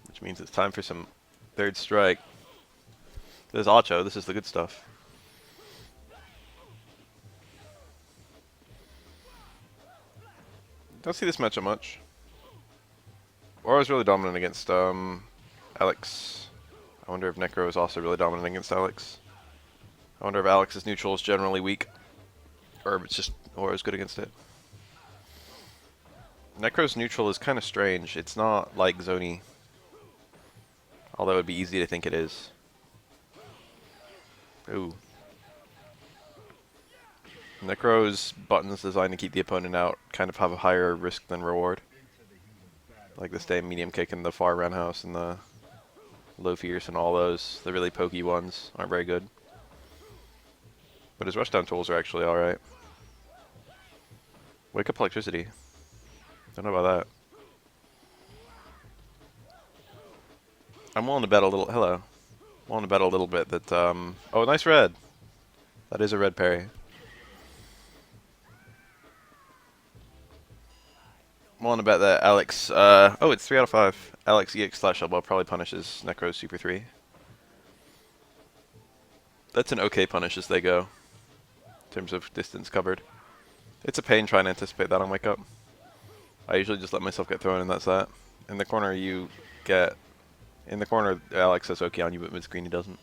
Which means it's time for some third strike. This is a-cho, this is the good stuff. Don't see this matchup much. Aura is really dominant against Alex. I wonder if Necro is also really dominant against Alex. I wonder if Alex's neutral is generally weak, or if it's just Aura's good against it. Necro's neutral is kind of strange. It's not like Zoni, although it would be easy to think it is. Ooh. Necro's buttons designed to keep the opponent out kind of have a higher risk than reward. Like the stay medium kick and the far roundhouse and the low fierce and all those, the really pokey ones, aren't very good. But his rushdown tools are actually alright. Wake up electricity. Don't know about that. I'm willing to bet a little. Hello. Willing to bet a little bit that. Oh, nice red. That is a red parry. I'm willing to bet that Alex. Oh, it's 3 out of 5. Alex EX/elbow probably punishes Necro's Super 3. That's an okay punish as they go, in terms of distance covered. It's a pain trying to anticipate that on wake up. I usually just let myself get thrown and that's that. In the corner you get... In the corner Alex says okay on you, but mid-screen he doesn't.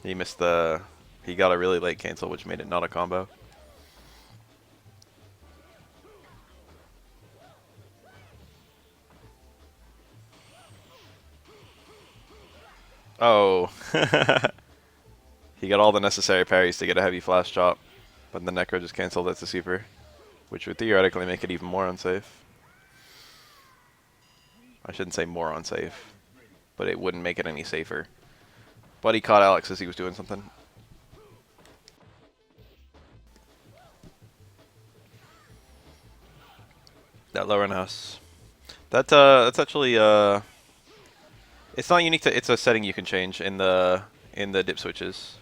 He missed the... He got a really late cancel, which made it not a combo. Oh. He got all the necessary parries to get a heavy flash chop, but the Necro just canceled it to super, which would theoretically make it even more unsafe. I shouldn't say more unsafe, but it wouldn't make it any safer. But he caught Alex as he was doing something. That low run house. That's actually it's not unique to. It's a setting you can change in the dip switches.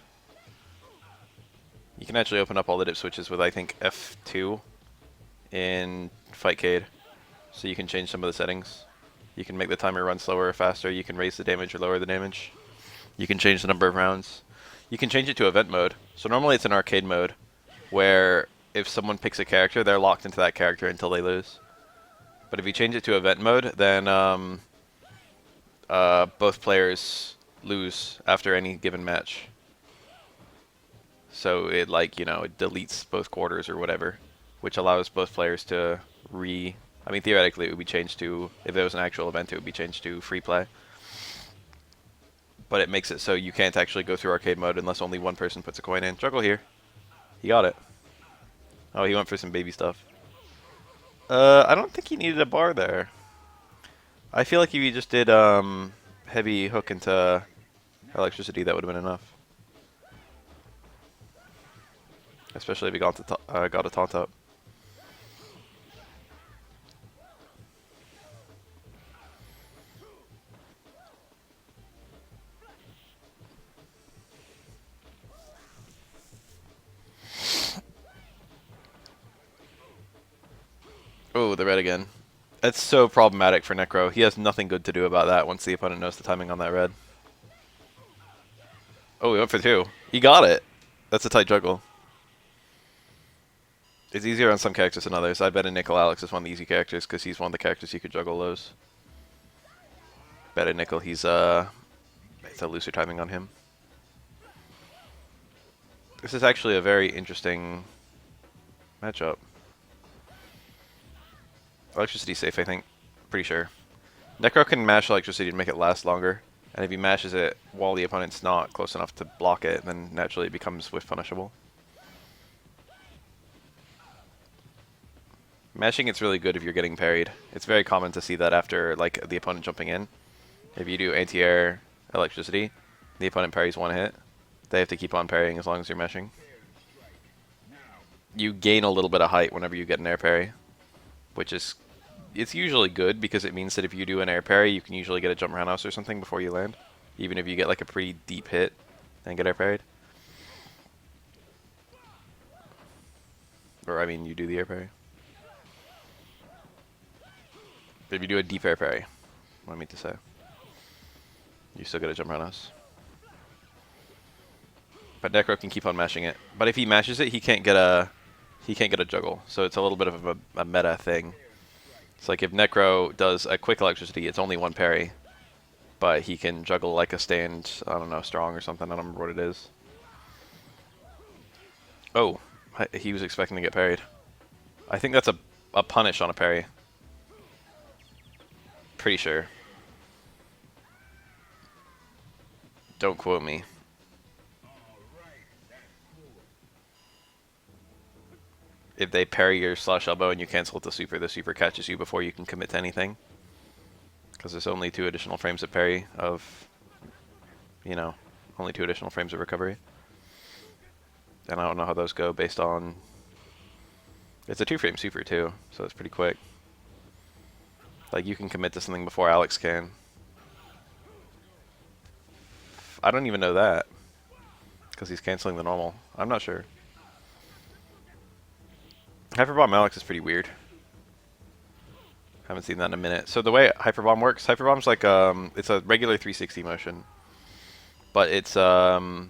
You can actually open up all the dip switches with I think F2 in Fightcade, so you can change some of the settings. You can make the timer run slower or faster. You can raise the damage or lower the damage. You can change the number of rounds. You can change it to event mode. So normally it's an arcade mode, where if someone picks a character, they're locked into that character until they lose. But if you change it to event mode, then both players lose after any given match. So it it deletes both quarters or whatever, which allows both players to I mean theoretically it would be changed to, if there was an actual event it would be changed to free play. But it makes it so you can't actually go through arcade mode unless only one person puts a coin in. Juggle here. He got it. Oh, he went for some baby stuff. I don't think he needed a bar there. I feel like if you just did heavy hook into electricity, that would have been enough. Especially if he got a taunt up. Oh, the red again. That's so problematic for Necro. He has nothing good to do about that once the opponent knows the timing on that red. Oh, he went for 2. He got it. That's a tight juggle. It's easier on some characters than others. I bet a Nickel Alex is one of the easy characters because he's one of the characters you could juggle those. Bet a Nickel it's a looser timing on him. This is actually a very interesting matchup. Electricity's safe, I think. Pretty sure. Necro can mash electricity to make it last longer, and if he mashes it while the opponent's not close enough to block it, then naturally it becomes whiff punishable. Mashing it's really good if you're getting parried. It's very common to see that after the opponent jumping in. If you do anti-air electricity, the opponent parries one hit. They have to keep on parrying as long as you're mashing. you gain a little bit of height whenever you get an air parry, which is, it's usually good because it means that if you do an air parry, you can usually get a jump roundhouse or something before you land, even if you get like a pretty deep hit and get air parried. Or I mean, you do the air parry. If you do a deep air parry, what I mean to say, you still get a jump roundhouse. But Necro can keep on mashing it. But if he mashes it, he can't get a juggle. So it's a little bit of a meta thing. It's like if Necro does a quick electricity, it's only one parry, but he can juggle like a stand, I don't know, strong or something. I don't remember what it is. Oh, he was expecting to get parried. I think that's a punish on a parry. Pretty sure. Don't quote me. If they parry your slash elbow and you cancel the super catches you before you can commit to anything. Because there's only 2 additional frames of parry of, you know, only 2 additional frames of recovery. And I don't know how those go based on, it's a 2-frame super too, so it's pretty quick. Like you can commit to something before Alex can. I don't even know that, because he's canceling the normal. I'm not sure. Hyperbomb Alex is pretty weird. Haven't seen that in a minute. So the way Hyperbomb works, Hyperbomb's like it's a regular 360 motion, but it's 2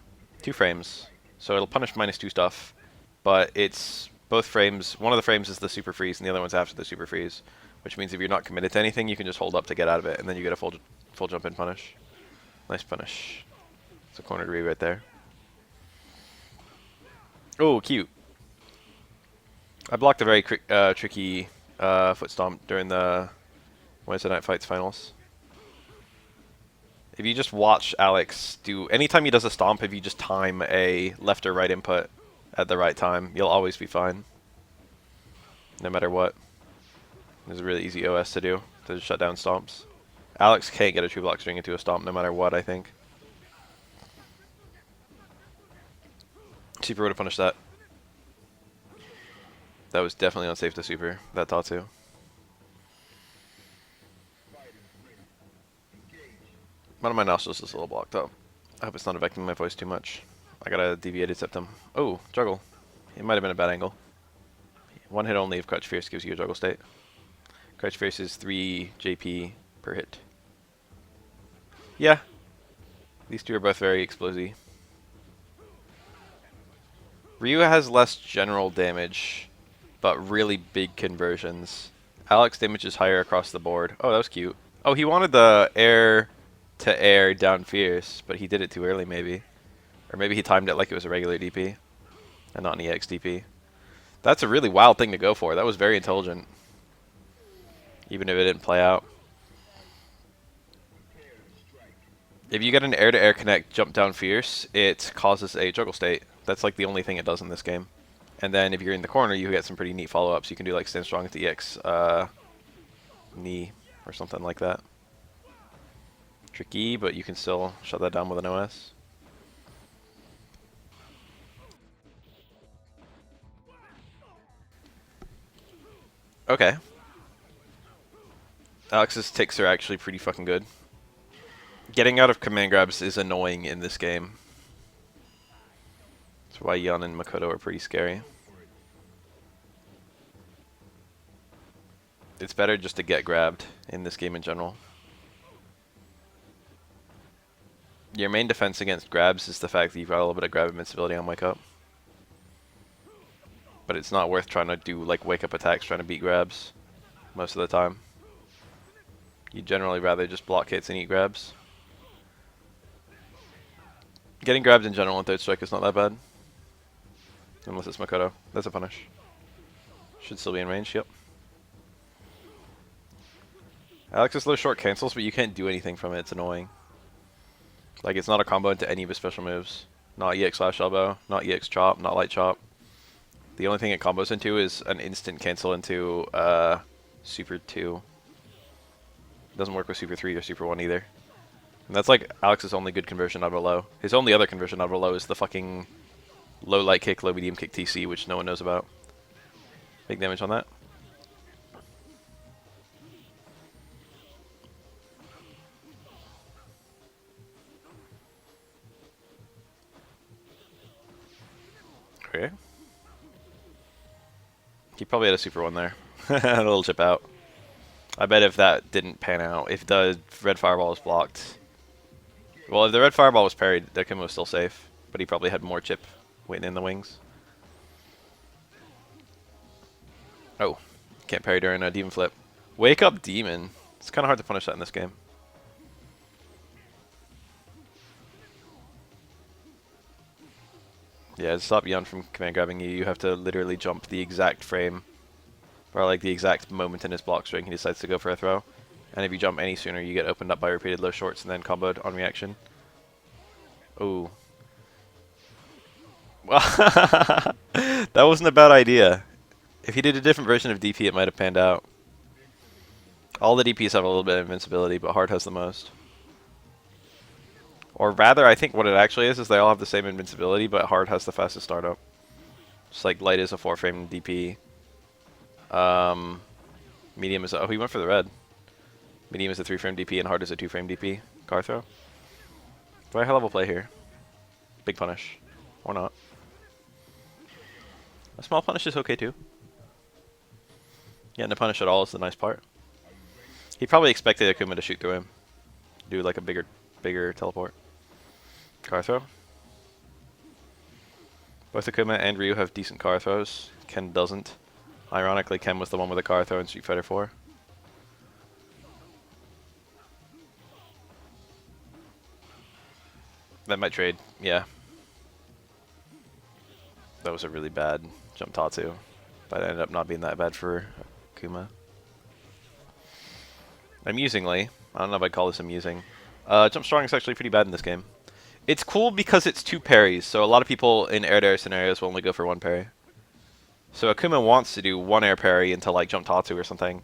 frames. So it'll punish -2 stuff, but it's both frames. One of the frames is the super freeze, and the other one's after the super freeze, which means if you're not committed to anything, you can just hold up to get out of it, and then you get a full jump in punish. Nice punish. It's a corner Ryu right there. Oh, cute. I blocked a very tricky foot stomp during the Wednesday Night Fights finals. If you just watch Alex do, anytime he does a stomp, if you just time a left or right input at the right time, you'll always be fine. No matter what. It's a really easy OS to do, to just shut down stomps. Alex can't get a true block string into a stomp no matter what, I think. Super would have punished that. That was definitely unsafe to super, that Tatsu. One of my nostrils is a little blocked up. I hope it's not affecting my voice too much. I got a deviated septum. Oh, juggle. It might have been a bad angle. 1 hit only if Crouch Fierce gives you a juggle state. Crouch Fierce is 3 JP per hit. Yeah. These two are both very explosive. Ryu has less general damage, but really big conversions. Alex damage is higher across the board. Oh, that was cute. Oh, he wanted the air to air down fierce, but he did it too early maybe. Or maybe he timed it like it was a regular DP and not an EX DP. That's a really wild thing to go for. That was very intelligent. Even if it didn't play out. If you get an air to air connect jump down fierce, it causes a juggle state. That's like the only thing it does in this game. And then if you're in the corner, you get some pretty neat follow-ups. You can do like stand strong at the EX knee or something like that. Tricky, but you can still shut that down with an OS. Okay. Alex's ticks are actually pretty fucking good. Getting out of command grabs is annoying in this game. That's why Yun and Makoto are pretty scary. It's better just to get grabbed in this game in general. Your main defense against grabs is the fact that you've got a little bit of grab invincibility on Wake Up. But it's not worth trying to do like Wake Up attacks trying to beat grabs most of the time. You'd generally rather just block hits and eat grabs. Getting grabbed in general in third strike is not that bad. Unless it's Makoto. That's a punish. Should still be in range, yep. Alex's low short cancels, but you can't do anything from it. It's annoying. Like, it's not a combo into any of his special moves. Not EX slash elbow, not EX chop, not light chop. The only thing it combos into is an instant cancel into Super 2. Doesn't work with Super 3 or Super 1 either. And that's like Alex's only good conversion out of a low. His only other conversion out of a low is the fucking low light kick, low medium kick TC, which no one knows about. Big damage on that. Okay. He probably had a super one there. A little chip out. I bet if that didn't pan out, if the red fireball was blocked... Well, if the red fireball was parried, the Akuma was still safe. But he probably had more chip waiting in the wings. Oh. Can't parry during a demon flip. Wake up demon. It's kind of hard to punish that in this game. Yeah, to stop Yun from command grabbing you, you have to literally jump the exact frame, or like the exact moment in his block string he decides to go for a throw. And if you jump any sooner, you get opened up by repeated low shorts and then comboed on reaction. Ooh. That wasn't a bad idea. If he did a different version of DP, it might have panned out. All the DPs have a little bit of invincibility, but Hard has the most. Or rather, I think what it actually is they all have the same invincibility, but Hard has the fastest startup. Just like Light is a 4-frame DP. Medium is a... Oh, he went for the red. Medium is a 3-frame DP, and Hard is a 2-frame DP. Car throw. Very high level play here. Big punish. Or not. A small punish is okay too. Getting to punish at all is the nice part. He probably expected Akuma to shoot through him. Do like a bigger teleport. Car throw. Both Akuma and Ryu have decent car throws. Ken doesn't. Ironically, Ken was the one with a car throw in Street Fighter 4. That might trade, yeah. That was a really bad jump Tatsu, but it ended up not being that bad for Akuma. Amusingly, I don't know if I'd call this amusing, jump strong is actually pretty bad in this game. It's cool because it's 2 parries, so a lot of people in air-to-air scenarios will only go for 1 parry. So Akuma wants to do 1 air parry into like jump Tatsu or something,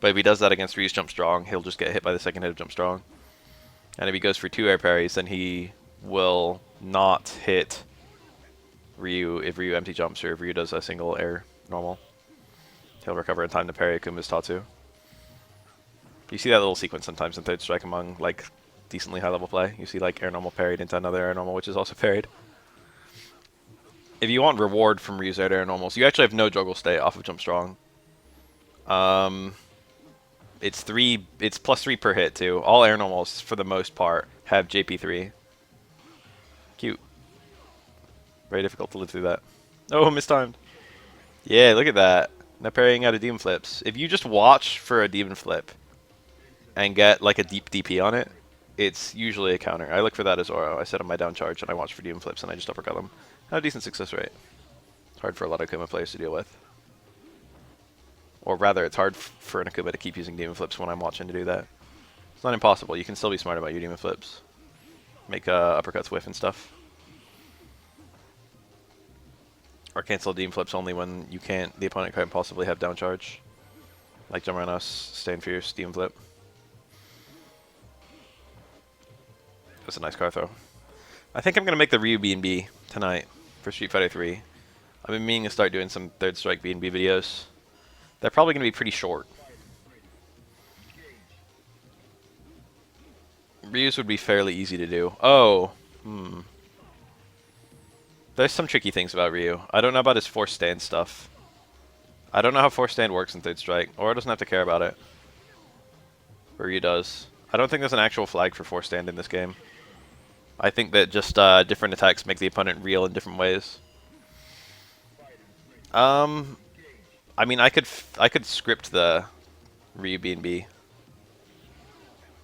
but if he does that against Ryu's jump strong, he'll just get hit by the second hit of jump strong. And if he goes for 2 air parries, then he will not hit Ryu if Ryu empty jumps or if Ryu does a single air normal. He'll recover in time to parry Akuma's Tatsu. You see that little sequence sometimes in Third Strike among like decently high level play. You see like air normal parried into another air normal which is also parried. If you want reward from Ryu's air normals, you actually have no juggle state off of jump strong. It's +3 per hit too. All air normals for the most part have JP3. Cute. Very difficult to live through that. Oh, mistimed. Yeah, look at that. Now parrying out of demon flips. If you just watch for a demon flip and get like a deep DP on it, it's usually a counter. I look for that as Oro. I set up my down charge and I watch for demon flips and I just uppercut them. I have a decent success rate. It's hard for a lot of Akuma players to deal with. Or rather, it's hard for an Akuma to keep using demon flips when I'm watching to do that. It's not impossible. You can still be smart about your demon flips. Make uppercuts whiff and stuff. Or cancel demon flips only when the opponent can't possibly have down charge. Like jump around us, stand fierce, demon flip. That's a nice car throw. I think I'm going to make the Ryu B&B tonight for Street Fighter 3. I've been meaning to start doing some Third Strike B&B videos. They're probably going to be pretty short. Ryu's would be fairly easy to do. Oh, There's some tricky things about Ryu. I don't know about his force stand stuff. I don't know how force stand works in Third Strike. Or doesn't have to care about it. Ryu does. I don't think there's an actual flag for force stand in this game. I think that just different attacks make the opponent reel in different ways. I mean, I could script the Ryu B&B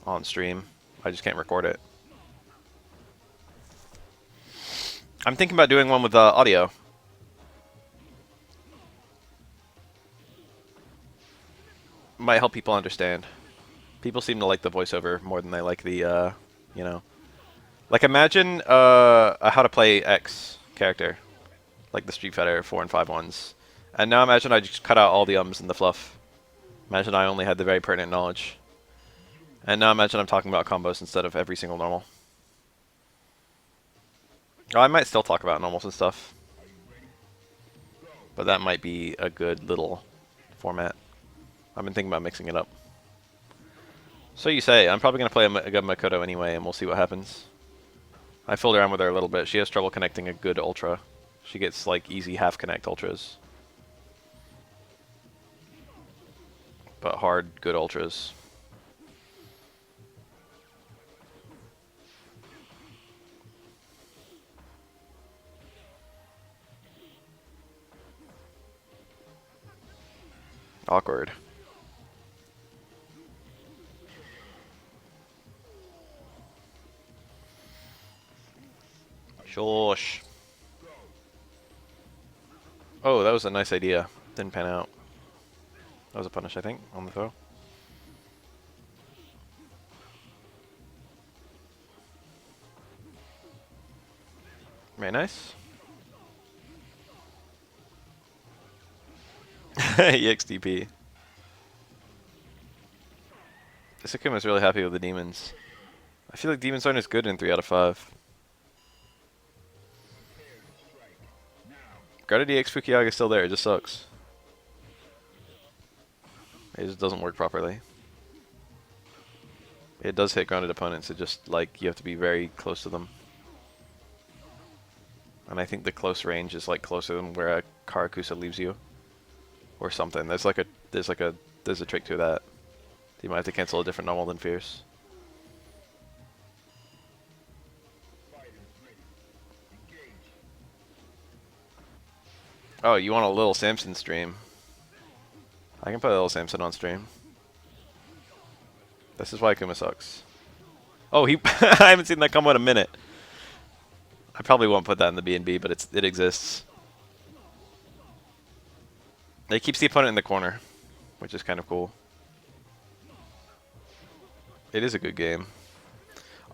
on stream. I just can't record it. I'm thinking about doing one with audio. Might help people understand. People seem to like the voiceover more than they like the, you know. Like imagine a How to Play X character. Like the Street Fighter 4 and 5 ones. And now imagine I just cut out all the ums and the fluff. Imagine I only had the very pertinent knowledge. And now imagine I'm talking about combos instead of every single normal. Oh, I might still talk about normals and stuff. But that might be a good little format. I've been thinking about mixing it up. So you say. I'm probably going to play a Makoto anyway, and we'll see what happens. I fooled around with her a little bit. She has trouble connecting a good ultra. She gets like easy half connect ultras. But hard, good ultras. Awkward. Shush. Oh, that was a nice idea. Didn't pan out. That was a punish, I think, on the throw. Very nice. EXTP. This Akuma's really happy with the demons. I feel like demons aren't as good in 3 out of 5. Guarded EX Fukiaga is still there, it just sucks. It just doesn't work properly. It does hit grounded opponents, it just, like, you have to be very close to them. And I think the close range is, like, closer than where a Karakusa leaves you. Or something. There's a trick to that. You might have to cancel a different normal than Fierce. Oh, you want a little Samson stream? I can put a little Samson on stream. This is why Akuma sucks. Oh, he I haven't seen that come in a minute. I probably won't put that in the B&B, but it exists. It keeps the opponent in the corner, which is kind of cool. It is a good game.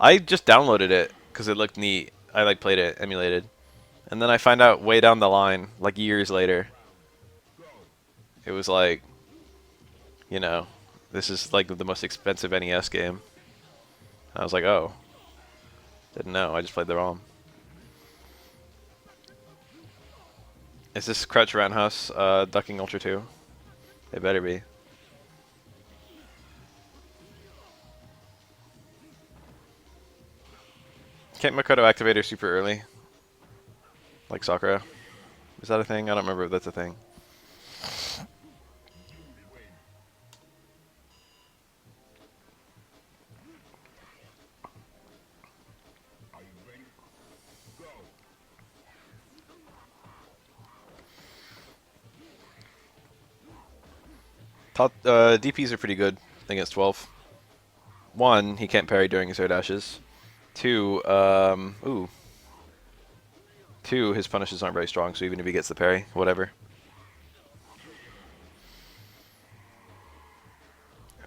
I just downloaded it because it looked neat. I like played it emulated. And then I find out way down the line, like years later, it was like, you know, this is like the most expensive NES game. I was like, oh. Didn't know, I just played the ROM. Is this Crouch Roundhouse Ducking Ultra 2? It better be. Can't Makoto activate her super early? Like Sakura? Is that a thing? I don't remember if that's a thing. DPs are pretty good against 12. 1, he can't parry during his air dashes. 2, 2, his punishes aren't very strong, so even if he gets the parry, whatever.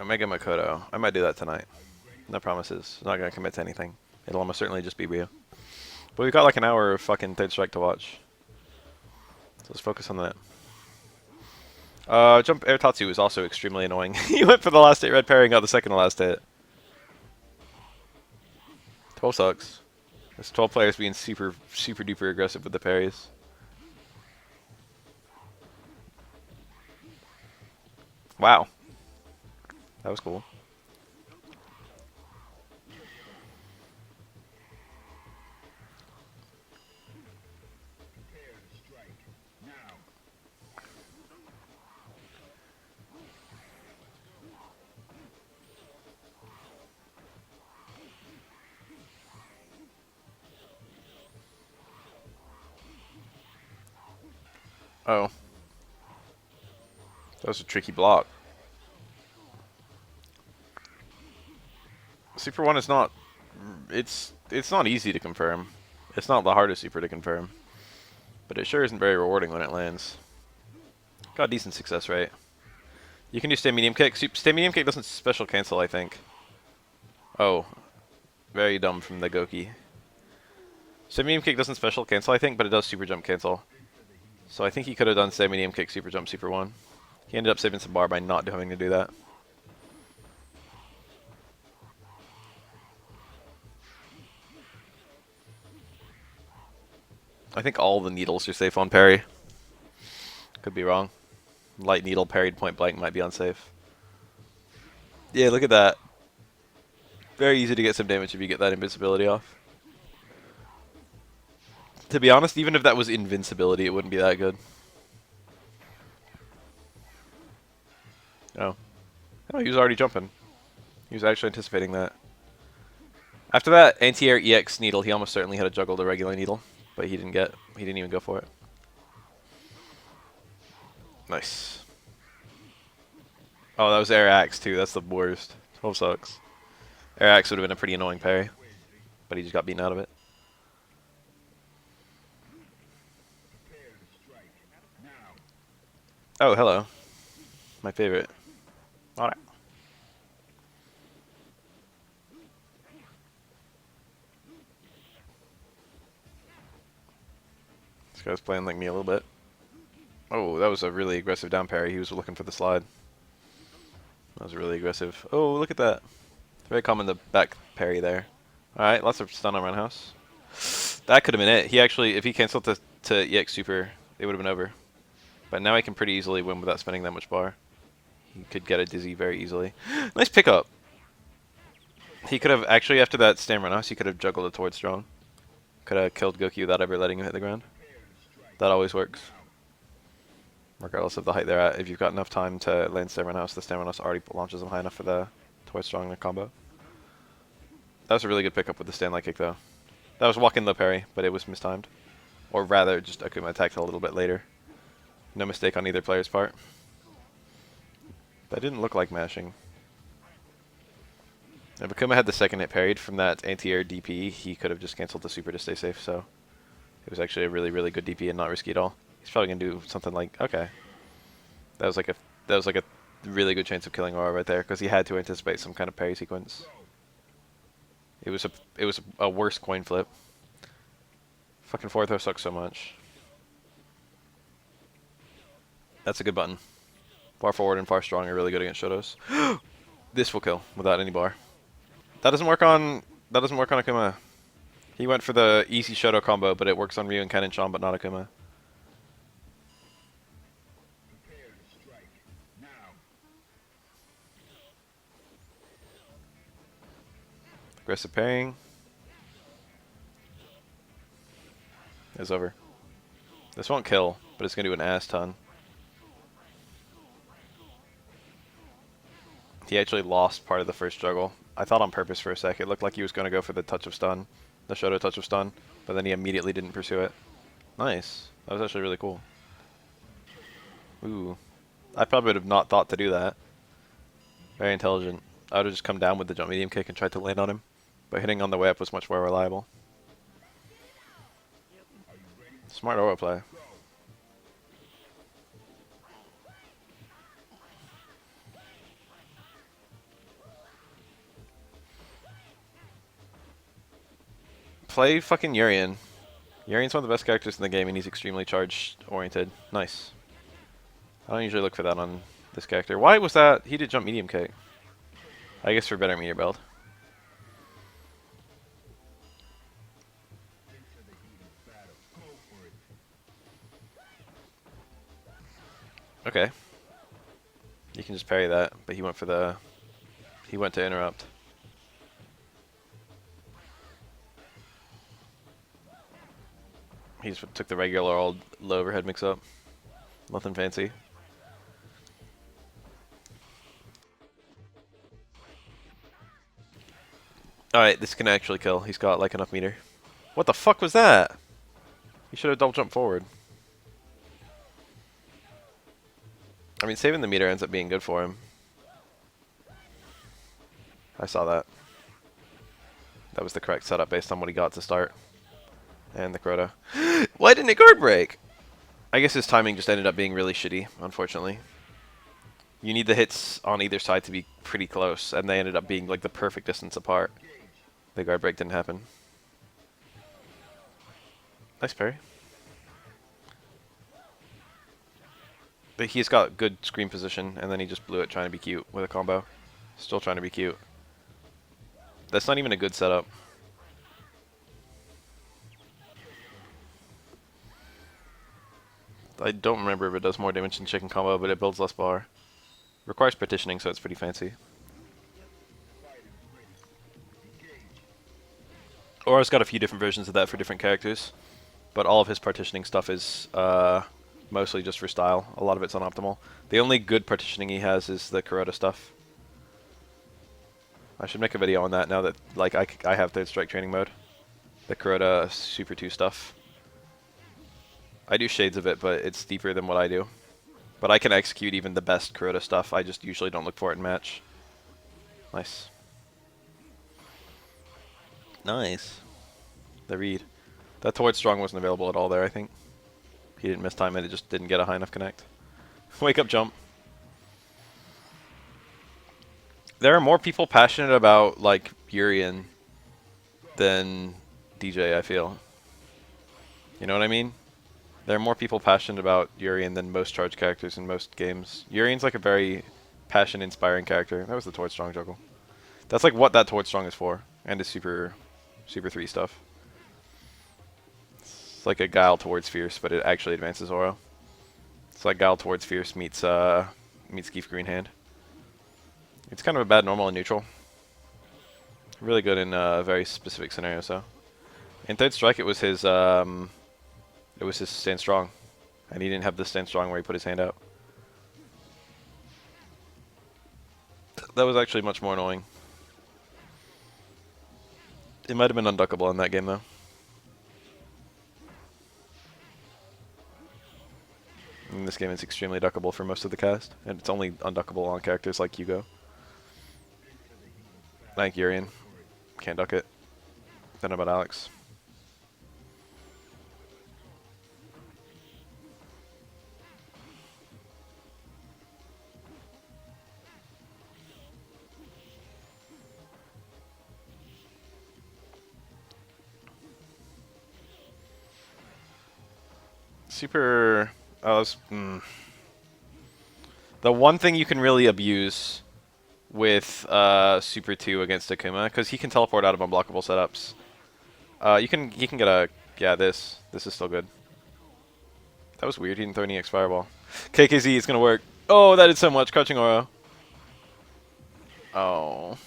Omega Makoto. I might do that tonight. No promises. I'm not going to commit to anything. It'll almost certainly just be Ryu. But we've got like an hour of fucking Third Strike to watch. So let's focus on that. Jump Air Tatsu is also extremely annoying. He went for the last hit red parry and got the second to last hit. 12 sucks. There's 12 players being super duper aggressive with the parries. Wow. That was cool. Oh. That was a tricky block. Super 1 is not... It's not easy to confirm. It's not the hardest super to confirm. But it sure isn't very rewarding when it lands. Got a decent success rate. You can do stay medium kick. Stay medium kick doesn't special cancel, I think. Oh. Very dumb from the Goki. Stay medium kick doesn't special cancel, I think, but it does super jump cancel. So I think he could have done stay medium kick, super jump, super 1. He ended up saving some bar by not having to do that. I think all the needles are safe on parry. Could be wrong. Light needle parried point blank might be unsafe. Yeah, look at that. Very easy to get some damage if you get that invincibility off. To be honest, even if that was invincibility, it wouldn't be that good. Oh. Oh, he was already jumping. He was actually anticipating that. After that anti-air EX needle, he almost certainly had to juggle the regular needle, but he didn't even go for it. Nice. Oh, that was air axe too. That's the worst. 12 sucks. Air axe would have been a pretty annoying parry, but he just got beaten out of it. Oh, hello. My favorite. Alright. This guy's playing like me a little bit. Oh, that was a really aggressive down parry. He was looking for the slide. That was really aggressive. Oh, look at that. Very common the back parry there. Alright, lots of stun on roundhouse. That could have been it. He actually, if he canceled to EX super, it would have been over. But now I can pretty easily win without spending that much bar. He could get a dizzy very easily. Nice pickup. He could have, actually after that stand roundhouse, he could have juggled it towards strong. Could have killed Goku without ever letting him hit the ground. That always works. Regardless of the height they're at, if you've got enough time to land stand roundhouse, the stand roundhouse already launches them high enough for the towards strong combo. That was a really good pickup with the stand light kick though. That was walk in low parry, but it was mistimed. Or rather, just Akuma attacked a little bit later. No mistake on either player's part. That didn't look like mashing. If Akuma had the second hit parried from that anti-air DP, he could have just cancelled the super to stay safe, so it was actually a really, really good DP and not risky at all. He's probably gonna do something like, okay. That was like a really good chance of killing Aura right there, because he had to anticipate some kind of parry sequence. It was a worse coin flip. Fucking forward throw sucks so much. That's a good button. Far forward and far strong are really good against Shotos. This will kill without any bar. That doesn't work on Akuma. He went for the easy Shoto combo, but it works on Ryu and Ken and Sean, but not Akuma. Aggressive parrying. It's over. This won't kill, but it's going to do an ass ton. He actually lost part of the first juggle. I thought on purpose for a sec. It looked like he was going to go for the touch of stun, the Shoto touch of stun, but then he immediately didn't pursue it. Nice. That was actually really cool. Ooh. I probably would have not thought to do that. Very intelligent. I would have just come down with the jump medium kick and tried to land on him. But hitting on the way up was much more reliable. Smart aura play. Play fucking Urien. Urien's one of the best characters in the game and he's extremely charge oriented. Nice. I don't usually look for that on this character. Why was that? He did jump medium kick. I guess for better meter build. Okay. You can just parry that, but he went for the... He went to interrupt. He just took the regular old low overhead mix up. Nothing fancy. Alright, this can actually kill. He's got like enough meter. What the fuck was that? He should have double jumped forward. I mean, saving the meter ends up being good for him. I saw that. That was the correct setup based on what he got to start. And the Kuroda. Why didn't it guard break? I guess his timing just ended up being really shitty, unfortunately. You need the hits on either side to be pretty close, and they ended up being like the perfect distance apart. The guard break didn't happen. Nice parry. But he's got good screen position, and then he just blew it trying to be cute with a combo. Still trying to be cute. That's not even a good setup. I don't remember if it does more damage than chicken combo, but it builds less bar. Requires partitioning, so it's pretty fancy. Aura's got a few different versions of that for different characters, but all of his partitioning stuff is mostly just for style. A lot of it's unoptimal. The only good partitioning he has is the Kuroda stuff. I should make a video on that now that like I have Third Strike training mode. The Kuroda Super 2 stuff. I do shades of it, but it's deeper than what I do. But I can execute even the best Kuroda stuff. I just usually don't look for it in match. Nice. Nice. The read. That Towards Strong wasn't available at all there, I think. He didn't miss time it just didn't get a high enough connect. Wake up jump. There are more people passionate about, like, Urien than DJ, I feel. You know what I mean? There are more people passionate about Urien than most charge characters in most games. Urien's like a very passion-inspiring character. That was the Towards Strong juggle. That's like what that Towards Strong is for, and his Super 3 stuff. It's like a Guile towards Fierce, but it actually advances Aura. It's like Guile towards Fierce meets Geef Green Hand. It's kind of a bad normal and neutral. Really good in very specific scenarios, though. In Third Strike, it was his Stand Strong, and he didn't have the Stand Strong where he put his hand out. That was actually much more annoying. It might have been unduckable in that game, though. In this game, it's extremely duckable for most of the cast, and it's only unduckable on characters like Hugo. Like Urien. Can't duck it. Don't know about Alex. Super... The one thing you can really abuse with Super 2 against Akuma, because he can teleport out of unblockable setups. He can get a... Yeah, this is still good. That was weird, he didn't throw any X Fireball. KKZ, it's gonna work. Oh, that did so much. Crouching Aura. Oh.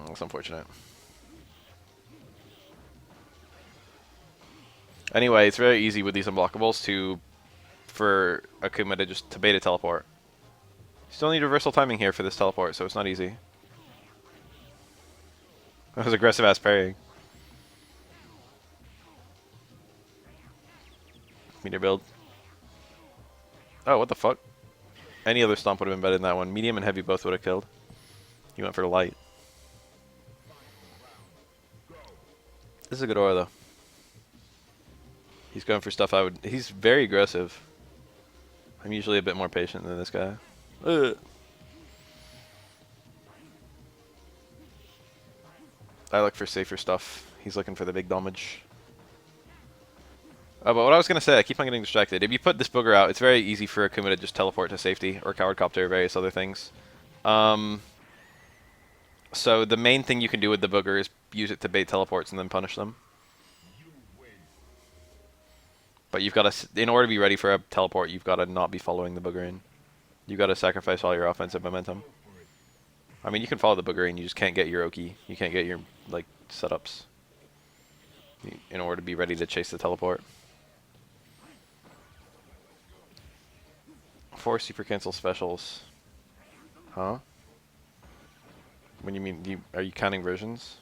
That's unfortunate. Anyway, it's very easy with these unblockables for Akuma to just bait a teleport. You still need reversal timing here for this teleport, so it's not easy. That was aggressive ass parrying. Meteor build. Oh, what the fuck? Any other stomp would have been better than that one. Medium and heavy both would have killed. He went for light. This is a good aura, though. He's going for stuff I would... He's very aggressive. I'm usually a bit more patient than this guy. Ugh. I look for safer stuff. He's looking for the big damage. Oh, but what I was going to say, I keep on getting distracted. If you put this booger out, it's very easy for Akuma to just teleport to safety, or Coward Copter, or various other things. So the main thing you can do with the booger is use it to bait teleports and then punish them. But you've got to, in order to be ready for a teleport, you've got to not be following the booger in. You've got to sacrifice all your offensive momentum. I mean, you can follow the booger in, you just can't get your Oki. You can't get your, like, setups. In order to be ready to chase the teleport. 4 super cancel specials. Huh? When you mean, are you counting versions?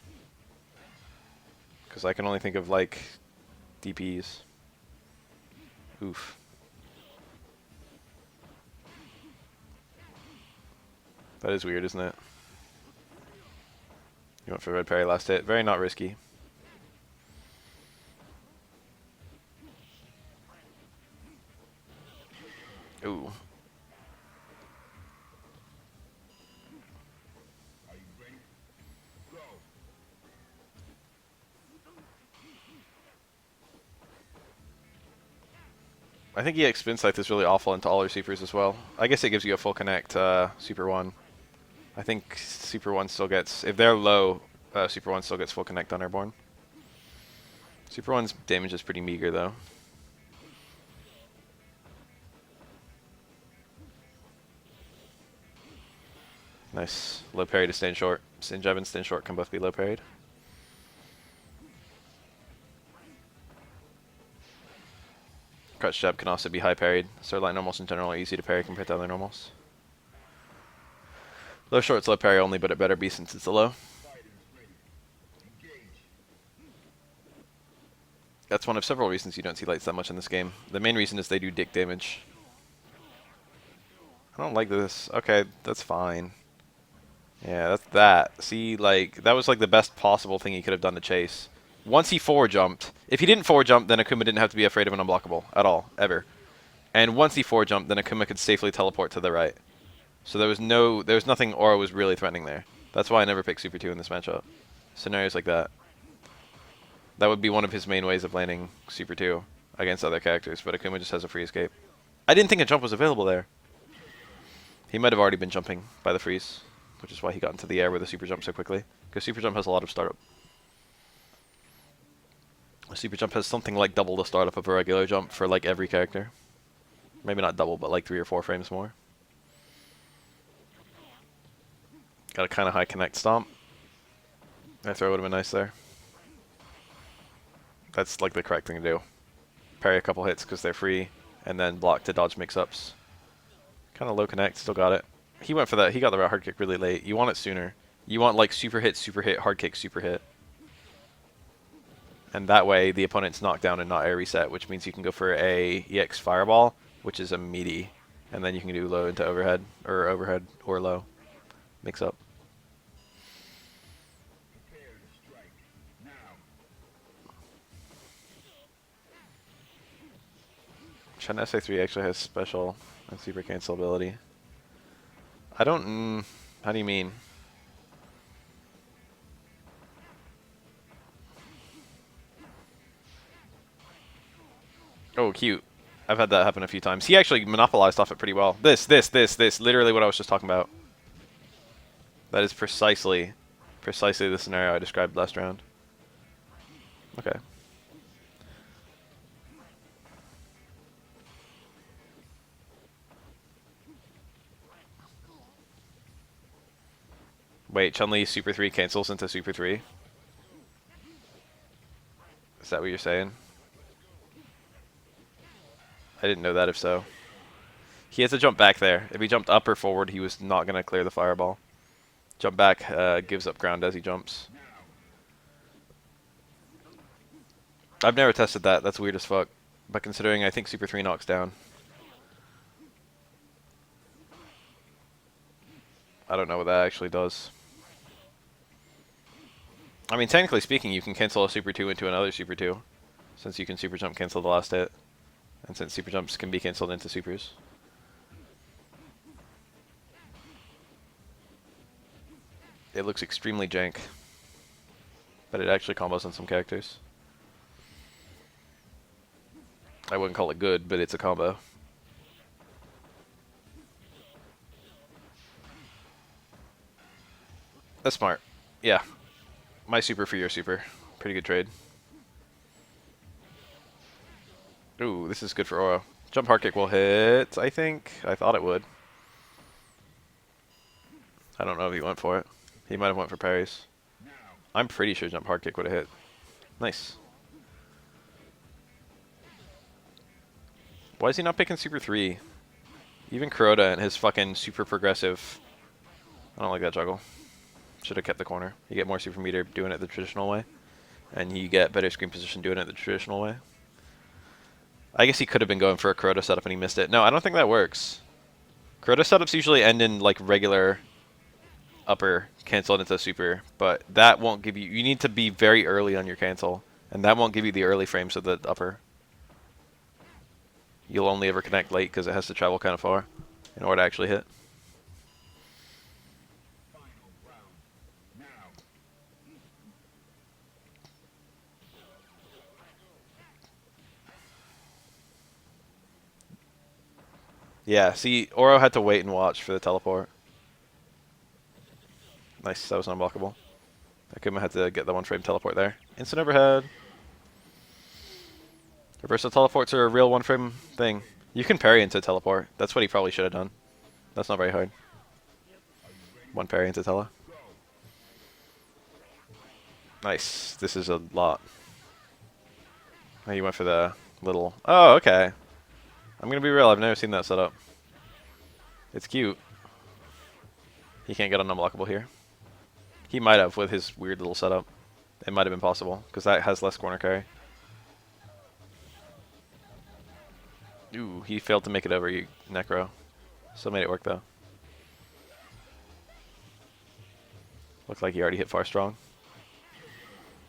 Because I can only think of, like, DPs. Oof. That is weird, isn't it? You went for red parry last hit. Very not risky. Ooh. I think EX Spin Scythe is really awful into all your supers as well. I guess it gives you a full connect Super 1. I think Super 1 still gets... If they're low, Super 1 still gets full connect on Airborne. Super 1's damage is pretty meager, though. Nice. Low parry to stand short. Stand jab and stand short can both be low parried. Crouch jab can also be high parried. So light normals in general are easy to parry compared to other normals. Low short's low parry only, but it better be since it's a low. That's one of several reasons you don't see lights that much in this game. The main reason is they do dick damage. I don't like this. Okay, that's fine. Yeah, that's that. See, like, that was like the best possible thing he could have done to chase. Once he forward jumped, if he didn't forward jump, then Akuma didn't have to be afraid of an unblockable at all, ever. And once he forward jumped, then Akuma could safely teleport to the right. So there was nothing Aura was really threatening there. That's why I never pick Super 2 in this matchup. Scenarios like that. That would be one of his main ways of landing Super 2 against other characters, but Akuma just has a free escape. I didn't think a jump was available there. He might have already been jumping by the freeze, which is why he got into the air with a super jump so quickly. Because super jump has a lot of startup. A super jump has something like double the startup of a regular jump for like every character. Maybe not double, but like 3 or 4 frames more. Got a kind of high connect stomp. That throw would have been nice there. That's like the correct thing to do. Parry a couple hits because they're free, and then block to dodge mix-ups. Kind of low connect, still got it. He went for that. He got the hard kick really late. You want it sooner. You want like super hit, hard kick, super hit. And that way the opponent's knocked down and not air reset, which means you can go for a EX fireball, which is a meaty. And then you can do low into overhead or low. Mix up. Chun SF3 actually has special and super cancel ability. I don't... how do you mean? Oh, cute. I've had that happen a few times. He actually monopolized off it pretty well. This. Literally what I was just talking about. That is precisely the scenario I described last round. Okay. Wait, Chun-Li Super 3 cancels into Super 3? Is that what you're saying? I didn't know that if so. He has to jump back there. If he jumped up or forward, he was not going to clear the fireball. Jump back gives up ground as he jumps. I've never tested that. That's weird as fuck. But considering I think Super 3 knocks down. I don't know what that actually does. I mean, technically speaking, you can cancel a Super 2 into another Super 2. Since you can Super Jump cancel the last hit. And since Super Jumps can be cancelled into Supers. It looks extremely jank. But it actually combos on some characters. I wouldn't call it good, but it's a combo. That's smart. Yeah. My super for your super. Pretty good trade. Ooh, this is good for Oro. Jump hard kick will hit, I think. I thought it would. I don't know if he went for it. He might have went for parries. I'm pretty sure jump hard kick would have hit. Nice. Why is he not picking Super 3? Even Kuroda and his fucking super progressive. I don't like that juggle. Should have kept the corner. You get more super meter doing it the traditional way. And you get better screen position doing it the traditional way. I guess he could have been going for a Kuroda setup and he missed it. No, I don't think that works. Kuroda setups usually end in like regular upper cancel into super, but that won't give you... You need to be very early on your cancel, and that won't give you the early frames of the upper. You'll only ever connect late because it has to travel kind of far in order to actually hit. Yeah, see, Oro had to wait and watch for the teleport. Nice, that was unblockable. Akuma had to get the one-frame teleport there. Instant overhead. Reversal teleports are a real one-frame thing. You can parry into teleport. That's what he probably should have done. That's not very hard. One parry into tele. Nice. This is a lot. Oh, you went for the little... Oh, okay. I'm going to be real. I've never seen that setup. It's cute. He can't get an unblockable here. He might have with his weird little setup. It might have been possible, because that has less corner carry. Ooh, he failed to make it over, you Necro. Still made it work, though. Looked like he already hit far strong.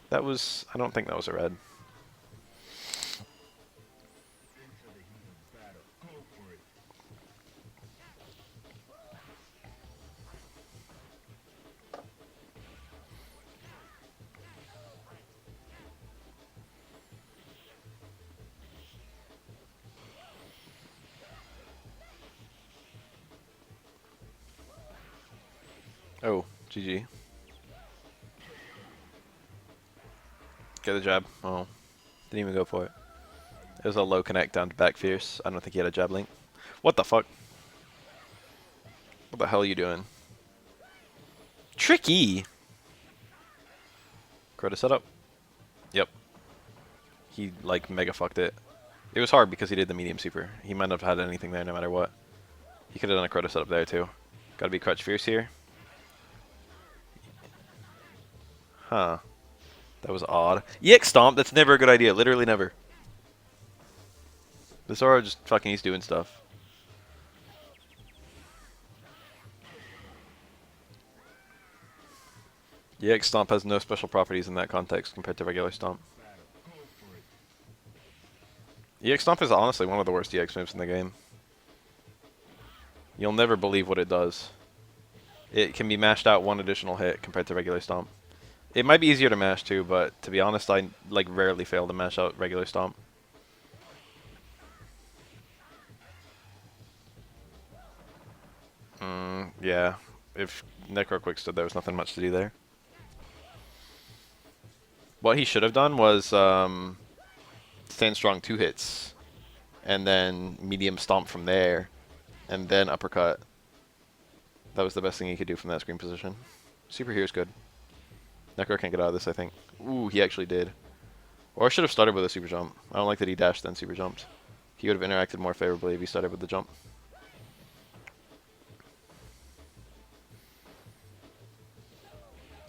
That was... I don't think that was a red. Oh, GG. Get the jab. Oh, didn't even go for it. It was a low connect down to back fierce. I don't think he had a jab link. What the fuck? What the hell are you doing? Tricky! Kuroda setup. Yep. He, like, mega fucked it. It was hard because he did the medium super. He might not have had anything there no matter what. He could have done a Kuroda setup there, too. Gotta be crutch fierce here. Huh. That was odd. EX Stomp, that's never a good idea. Literally never. The Zoro just fucking he's doing stuff. EX Stomp has no special properties in that context compared to regular Stomp. EX Stomp is honestly one of the worst EX moves in the game. You'll never believe what it does. It can be mashed out one additional hit compared to regular Stomp. It might be easier to mash too, but to be honest, I like rarely fail to mash out regular Stomp. Yeah. If Necro Quick stood there was nothing much to do there. What he should have done was stand strong 2 hits, and then medium stomp from there, and then uppercut. That was the best thing he could do from that screen position. Super here's good. Necro can't get out of this, I think. Ooh, he actually did. Or I should have started with a super jump. I don't like that he dashed then super jumped. He would have interacted more favorably if he started with the jump.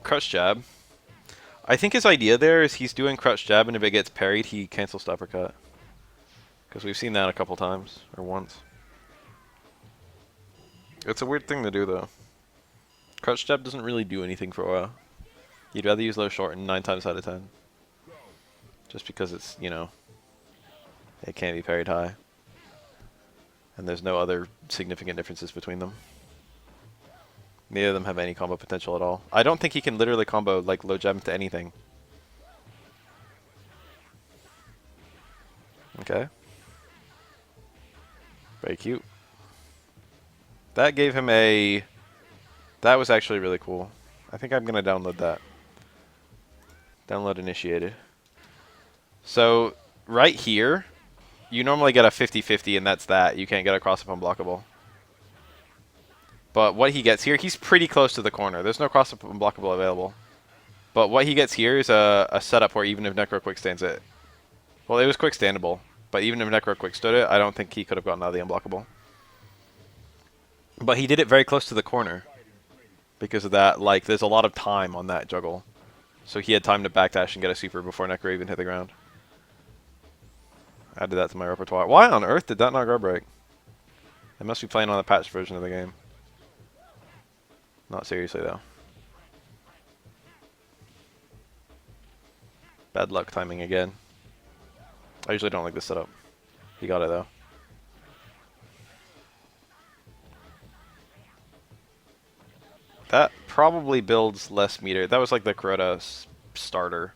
Crouch jab. I think his idea there is he's doing crouch jab, and if it gets parried, he cancels the uppercut. Because we've seen that a couple times, or once. It's a weird thing to do, though. Crouch jab doesn't really do anything for Aura. You'd rather use low short 9 times out of 10. Just because it's, you know, it can't be parried high. And there's no other significant differences between them. Neither of them have any combo potential at all. I don't think he can literally combo like low jab into anything. Okay. Very cute. That gave him a... That was actually really cool. I think I'm going to download that. Download initiated. So, right here, you normally get a 50-50 and that's that. You can't get a cross-up unblockable. But what he gets here, he's pretty close to the corner. There's no cross-up unblockable available. But what he gets here is a setup where even if Necro quick stands it... Well, it was quick standable. But even if Necro quick stood it, I don't think he could have gotten out of the unblockable. But he did it very close to the corner. Because of that, like, there's a lot of time on that juggle. So he had time to backdash and get a super before Necro even hit the ground. Added that to my repertoire. Why on earth did that not guard break? I must be playing on the patched version of the game. Not seriously, though. Bad luck timing again. I usually don't like this setup. He got it, though. That probably builds less meter. That was like the Kuroda starter.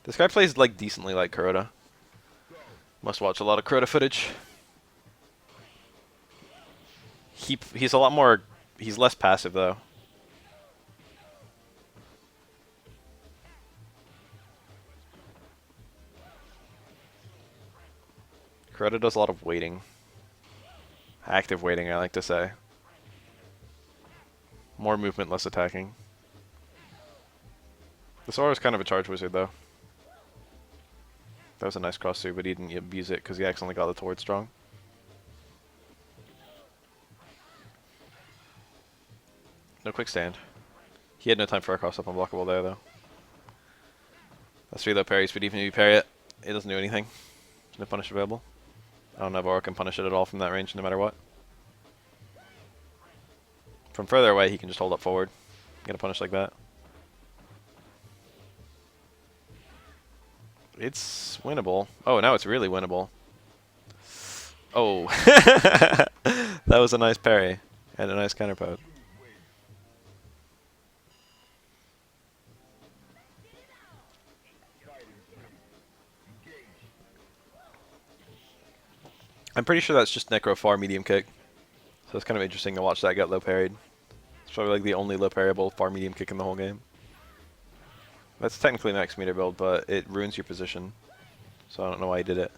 This guy plays like decently like Kuroda. Must watch a lot of Kuroda footage. He's a lot more... He's less passive, though. Kuroda does a lot of waiting. Active waiting, I like to say. More movement, less attacking. The Sora's kind of a charge wizard, though. That was a nice cross through, but he didn't abuse it because he accidentally got the Toward strong. No quick stand. He had no time for a cross up unblockable there, though. That's 3 low parries, but even if you parry it, it doesn't do anything. There's no punish available. I don't know if Aura can punish it at all from that range, no matter what. From further away, he can just hold up forward. Get a punish like that. It's winnable. Oh, now it's really winnable. Oh. That was a nice parry. And a nice counterpoke. I'm pretty sure that's just Necro far medium kick. So it's kind of interesting to watch that get low parried. It's probably like the only low parryable far medium kick in the whole game. That's technically max meter build, but it ruins your position. So I don't know why he did it.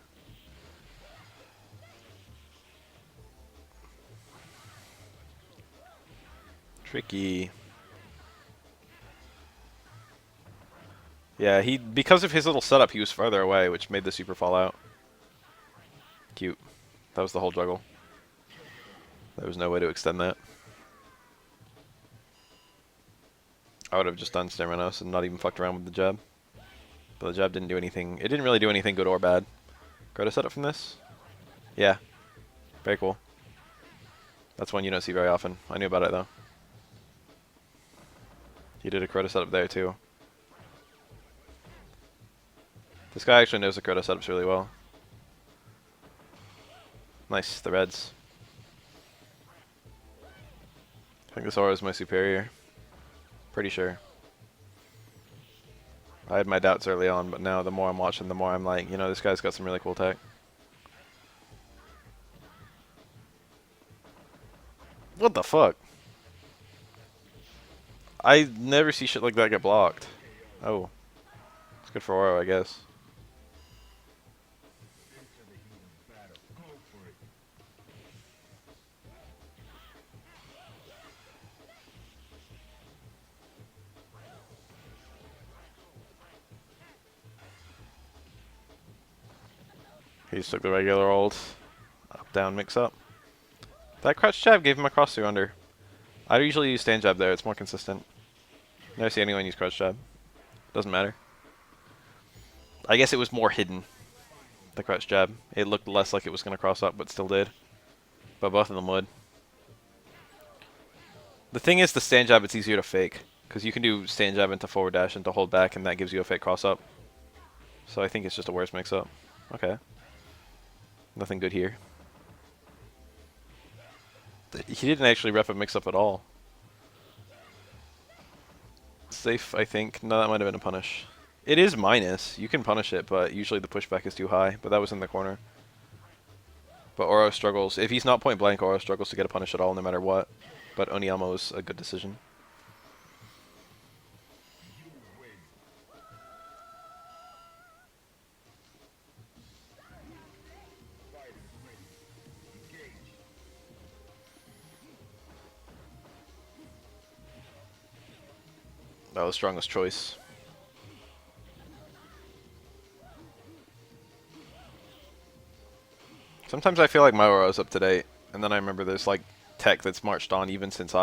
Tricky. Yeah, because of his little setup, he was farther away, which made the super fall out. Cute. That was the whole juggle. There was no way to extend that. I would have just done Stammeros and not even fucked around with the jab. But the jab didn't do anything. It didn't really do anything good or bad. Kuroda setup from this? Yeah. Very cool. That's one you don't see very often. I knew about it though. He did a Kuroda setup there too. This guy actually knows the Kuroda setups really well. Nice, the reds. I think this aura is my superior. Pretty sure. I had my doubts early on, but now the more I'm watching, the more I'm like, you know, this guy's got some really cool tech. What the fuck? I never see shit like that get blocked. Oh. It's good for Oro, I guess. He just took the regular old up-down mix-up. That crouch jab gave him a cross through under. I usually use stand jab there, it's more consistent. Never see anyone use crouch jab. Doesn't matter. I guess it was more hidden, the crouch jab. It looked less like it was going to cross up, but still did. But both of them would. The thing is, the stand jab, it's easier to fake. Because you can do stand jab into forward dash into hold back, and that gives you a fake cross up. So I think it's just a worse mix-up. Okay. Nothing good here. He didn't actually rep a mix-up at all. Safe, I think. No, that might have been a punish. It is minus. You can punish it, but usually the pushback is too high. But that was in the corner. But Oro struggles. If he's not point blank, Oro struggles to get a punish at all, no matter what. But Oniyama is a good decision. That was strongest choice. Sometimes I feel like my Oro is up to date, and then I remember there's like tech that's marched on even since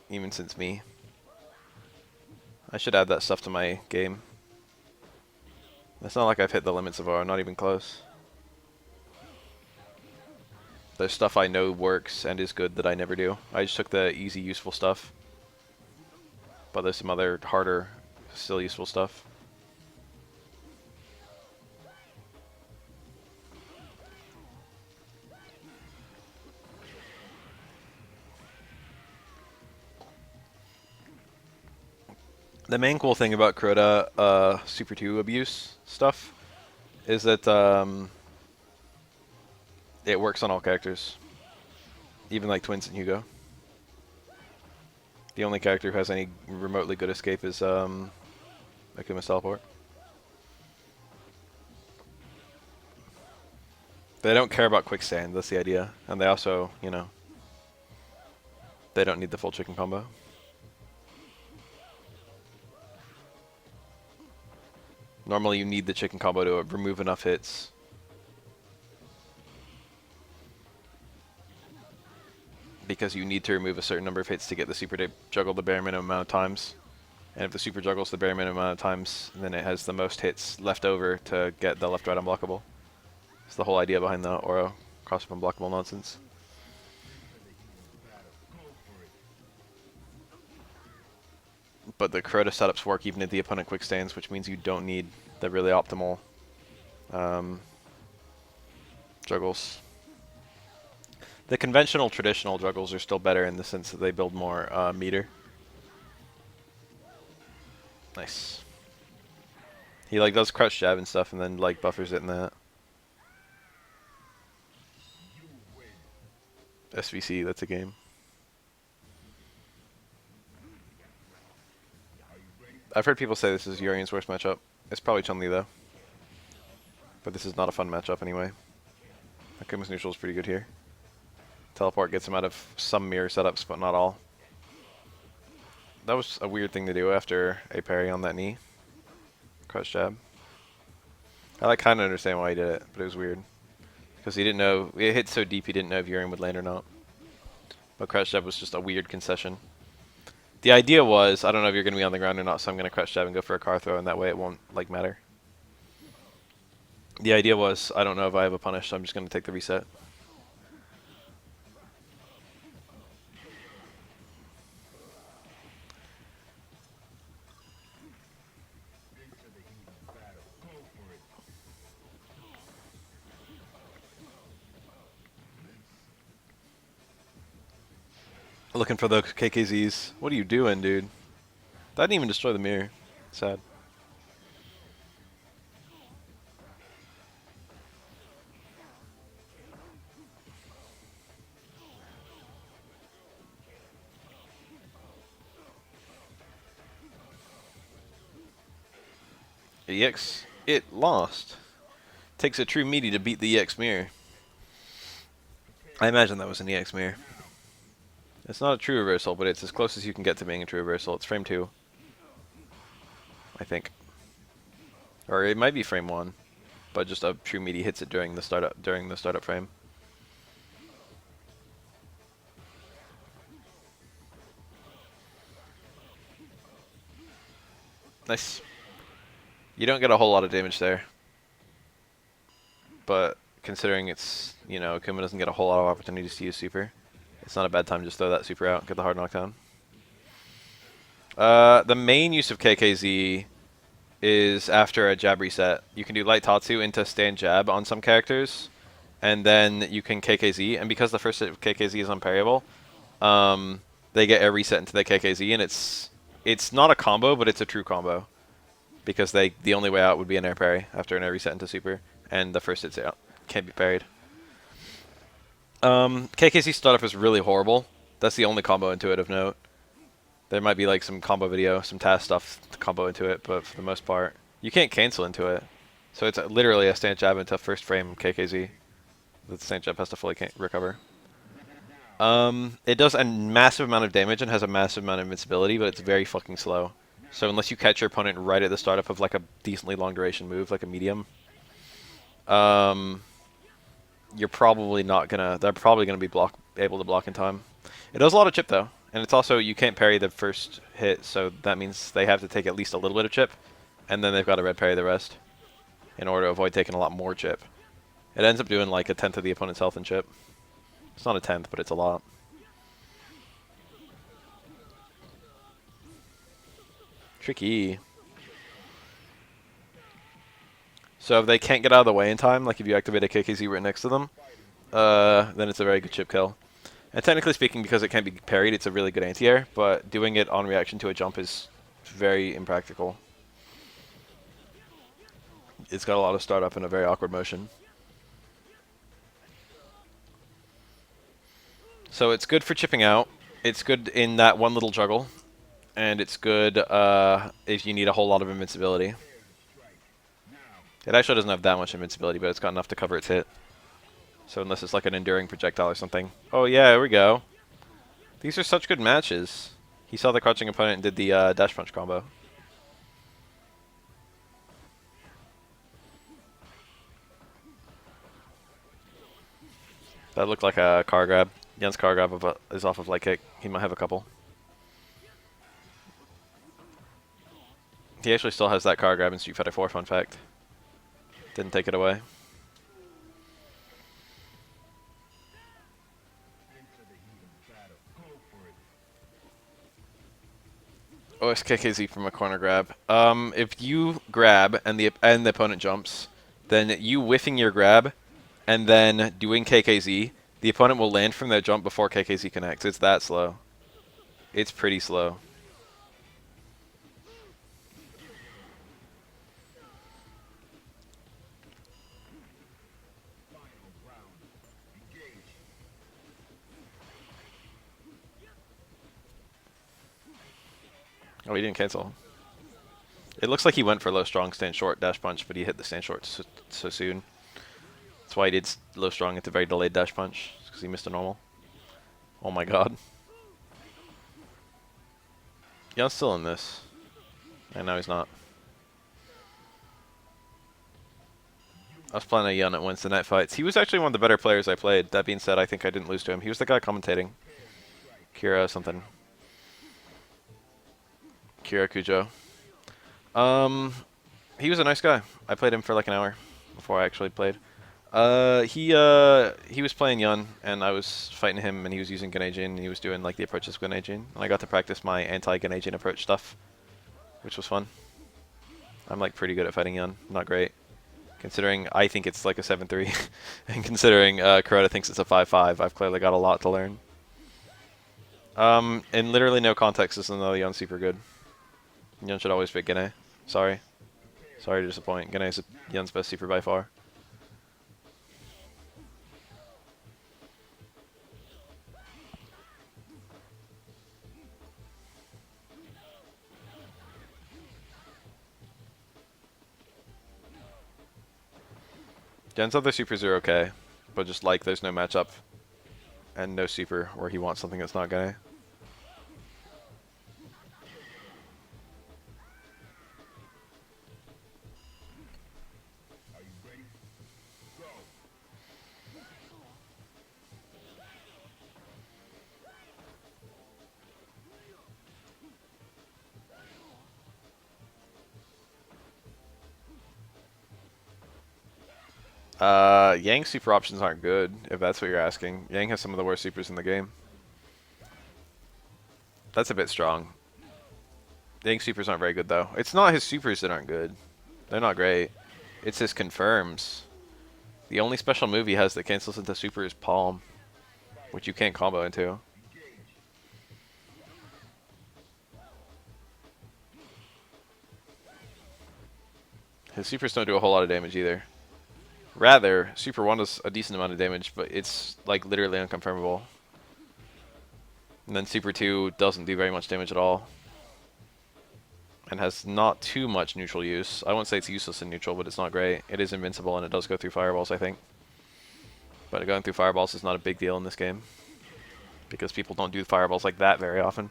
even since me. I should add that stuff to my game. It's not like I've hit the limits of Oro, not even close. There's stuff I know works and is good that I never do. I just took the easy, useful stuff. But there's some other harder, still useful stuff. The main cool thing about Kuroda Super 2 abuse stuff is that it works on all characters. Even like Twins and Hugo. The only character who has any remotely good escape is Akuma's teleport. They don't care about quick stand, that's the idea. And they also, you know, they don't need the full chicken combo. Normally you need the chicken combo to remove enough hits. Because you need to remove a certain number of hits to get the super to juggle the bare minimum amount of times. And if the super juggles the bare minimum amount of times, then it has the most hits left over to get the left-right unblockable. It's the whole idea behind the Oro cross-up unblockable nonsense. But the Kuroda setups work even if the opponent quick stands, which means you don't need the really optimal juggles. The conventional, traditional juggles are still better in the sense that they build more meter. Nice. He like does crouch jab and stuff and then like buffers it in that. SVC, that's a game. I've heard people say this is Urien's worst matchup. It's probably Chun-Li though. But this is not a fun matchup anyway. Akuma's neutral is pretty good here. Teleport gets him out of some mirror setups, but not all. That was a weird thing to do after a parry on that knee. Crouch jab. I like kind of understand why he did it, but it was weird. Because he didn't know, it hit so deep he didn't know if Urien would land or not. But crouch jab was just a weird concession. The idea was, I don't know if you're going to be on the ground or not, so I'm going to crouch jab and go for a car throw, and that way it won't like matter. The idea was, I don't know if I have a punish, so I'm just going to take the reset. Looking for the KKZs. What are you doing, dude? That didn't even destroy the mirror. Sad. EX. It lost. Takes a true meaty to beat the EX mirror. I imagine that was an EX mirror. It's not a true reversal, but it's as close as you can get to being a true reversal. It's frame 2. I think. Or it might be frame 1. But just a true meaty hits it during the startup frame. Nice. You don't get a whole lot of damage there. But considering it's, you know, Akuma doesn't get a whole lot of opportunities to use super, it's not a bad time to just throw that super out and get the hard knockdown. The main use of KKZ is after a jab reset. You can do light Tatsu into stand jab on some characters, and then you can KKZ, and because the first hit of KKZ is unparryable, they get a reset into the KKZ, and it's not a combo, but it's a true combo. Because the only way out would be an air parry after an air reset into super, and the first hit's out. Can't be parried. KKZ startup is really horrible. That's the only combo into it of note. There might be like some combo video, some task stuff to combo into it, but for the most part, you can't cancel into it. So it's literally a stand jab into first frame KKZ. The stand jab has to fully recover. It does a massive amount of damage and has a massive amount of invincibility, but it's very fucking slow. So unless you catch your opponent right at the startup of like a decently long duration move, like a medium, you're probably not gonna. They're probably gonna be able to block in time. It does a lot of chip though, and it's also you can't parry the first hit, so that means they have to take at least a little bit of chip, and then they've got to red parry the rest in order to avoid taking a lot more chip. It ends up doing like a tenth of the opponent's health in chip. It's not a tenth, but it's a lot. Tricky. So if they can't get out of the way in time, like if you activate a KKZ right next to them, then it's a very good chip kill. And technically speaking, because it can't be parried, it's a really good anti-air, but doing it on reaction to a jump is very impractical. It's got a lot of startup and a very awkward motion. So it's good for chipping out. It's good in that one little juggle. And it's good if you need a whole lot of invincibility. It actually doesn't have that much invincibility, but it's got enough to cover its hit. So unless it's like an enduring projectile or something. Oh yeah, here we go. These are such good matches. He saw the crouching opponent and did the dash punch combo. That looked like a car grab. Jan's car grab is off of light kick. He might have a couple. He actually still has that car grab in Street Fighter 4, fun fact. Didn't take it away. OSKKZ from a corner grab. If you grab and the opponent jumps, then you whiffing your grab and then doing KKZ, the opponent will land from their jump before KKZ connects. It's that slow. It's pretty slow. Oh, he didn't cancel. It looks like he went for low strong, stand short, dash punch, but he hit the stand short so soon. That's why he did low strong at the very delayed dash punch, because he missed a normal. Oh my god. Jan's still in this. And now he's not. I was playing a Yan at Wednesday night fights. He was actually one of the better players I played. That being said, I think I didn't lose to him. He was the guy commentating. Kira something. Kira Kujo. He was a nice guy. I played him for like an hour before I actually played. He was playing Yun, and I was fighting him, and he was using Ganejin, and he was doing like the approaches with Ganejin, and I got to practice my anti-Ganejin approach stuff, which was fun. I'm like pretty good at fighting Yun. Not great, considering I think it's like a 7-3, and considering Kuroda thinks it's a 5-5. I've clearly got a lot to learn. In literally no context, this is another Yun super good. Yun should always pick Gane. Sorry to disappoint. Gane is Yun's best super by far. Gen's other supers are okay, but just like there's no matchup and no super where he wants something that's not Gane. Yang's super options aren't good, if that's what you're asking. Yang has some of the worst supers in the game. That's a bit strong. Yang's supers aren't very good, though. It's not his supers that aren't good. They're not great. It's his confirms. The only special move he has that cancels into super is Palm, which you can't combo into. His supers don't do a whole lot of damage either. Rather, Super 1 does a decent amount of damage, but it's like literally unconfirmable. And then Super 2 doesn't do very much damage at all. And has not too much neutral use. I won't say it's useless in neutral, but it's not great. It is invincible and it does go through fireballs, I think. But going through fireballs is not a big deal in this game, because people don't do fireballs like that very often.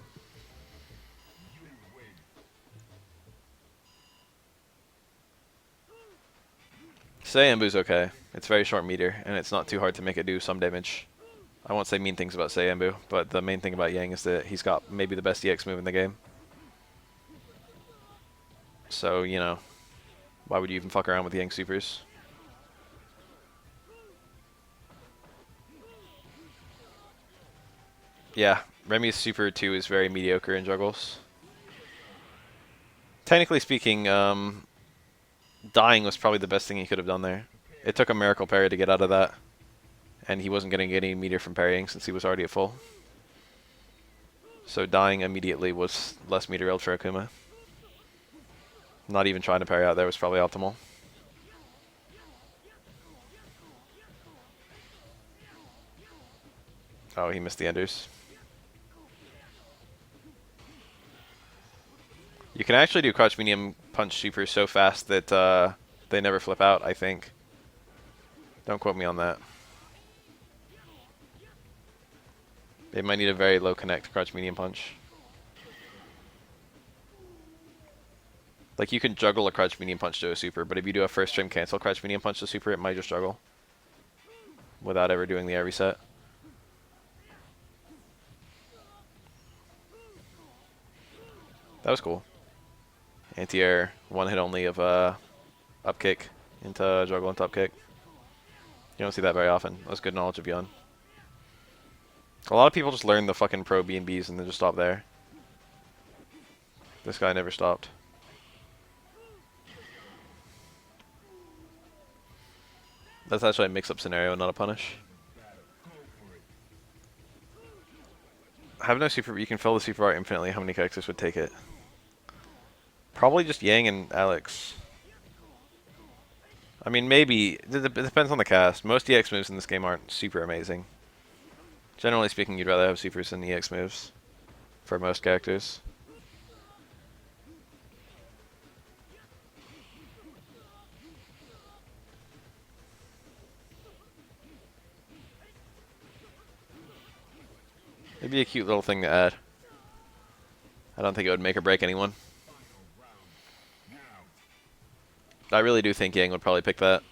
Sayambu's okay. It's very short meter, and it's not too hard to make it do some damage. I won't say mean things about Sayambu, but the main thing about Yang is that he's got maybe the best EX move in the game. So, you know, why would you even fuck around with Yang supers? Yeah, Remy's Super 2 is very mediocre in juggles. Technically speaking, dying was probably the best thing he could have done there. It took a miracle parry to get out of that, and he wasn't getting any meter from parrying since he was already at full. So dying immediately was less meter railed for Akuma. Not even trying to parry out there was probably optimal. Oh, he missed the enders. You can actually do crouch medium punch super so fast that they never flip out, I think. Don't quote me on that. They might need a very low connect crouch medium punch. Like, you can juggle a crouch medium punch to a super, but if you do a first trim cancel crouch medium punch to super, it might just juggle without ever doing the air reset. That was cool. Anti-air, one hit only of up kick into juggle and top kick. You don't see that very often. That's good knowledge of Yun. A lot of people just learn the fucking pro B&Bs and then just stop there. This guy never stopped. That's actually a mix-up scenario, not a punish. Have no super. You can fill the super art infinitely. How many characters would take it? Probably just Yang and Alex. I mean, maybe. It depends on the cast. Most EX moves in this game aren't super amazing. Generally speaking, you'd rather have supers than EX moves for most characters. It'd be a cute little thing to add. I don't think it would make or break anyone. I really do think Yang would probably pick that.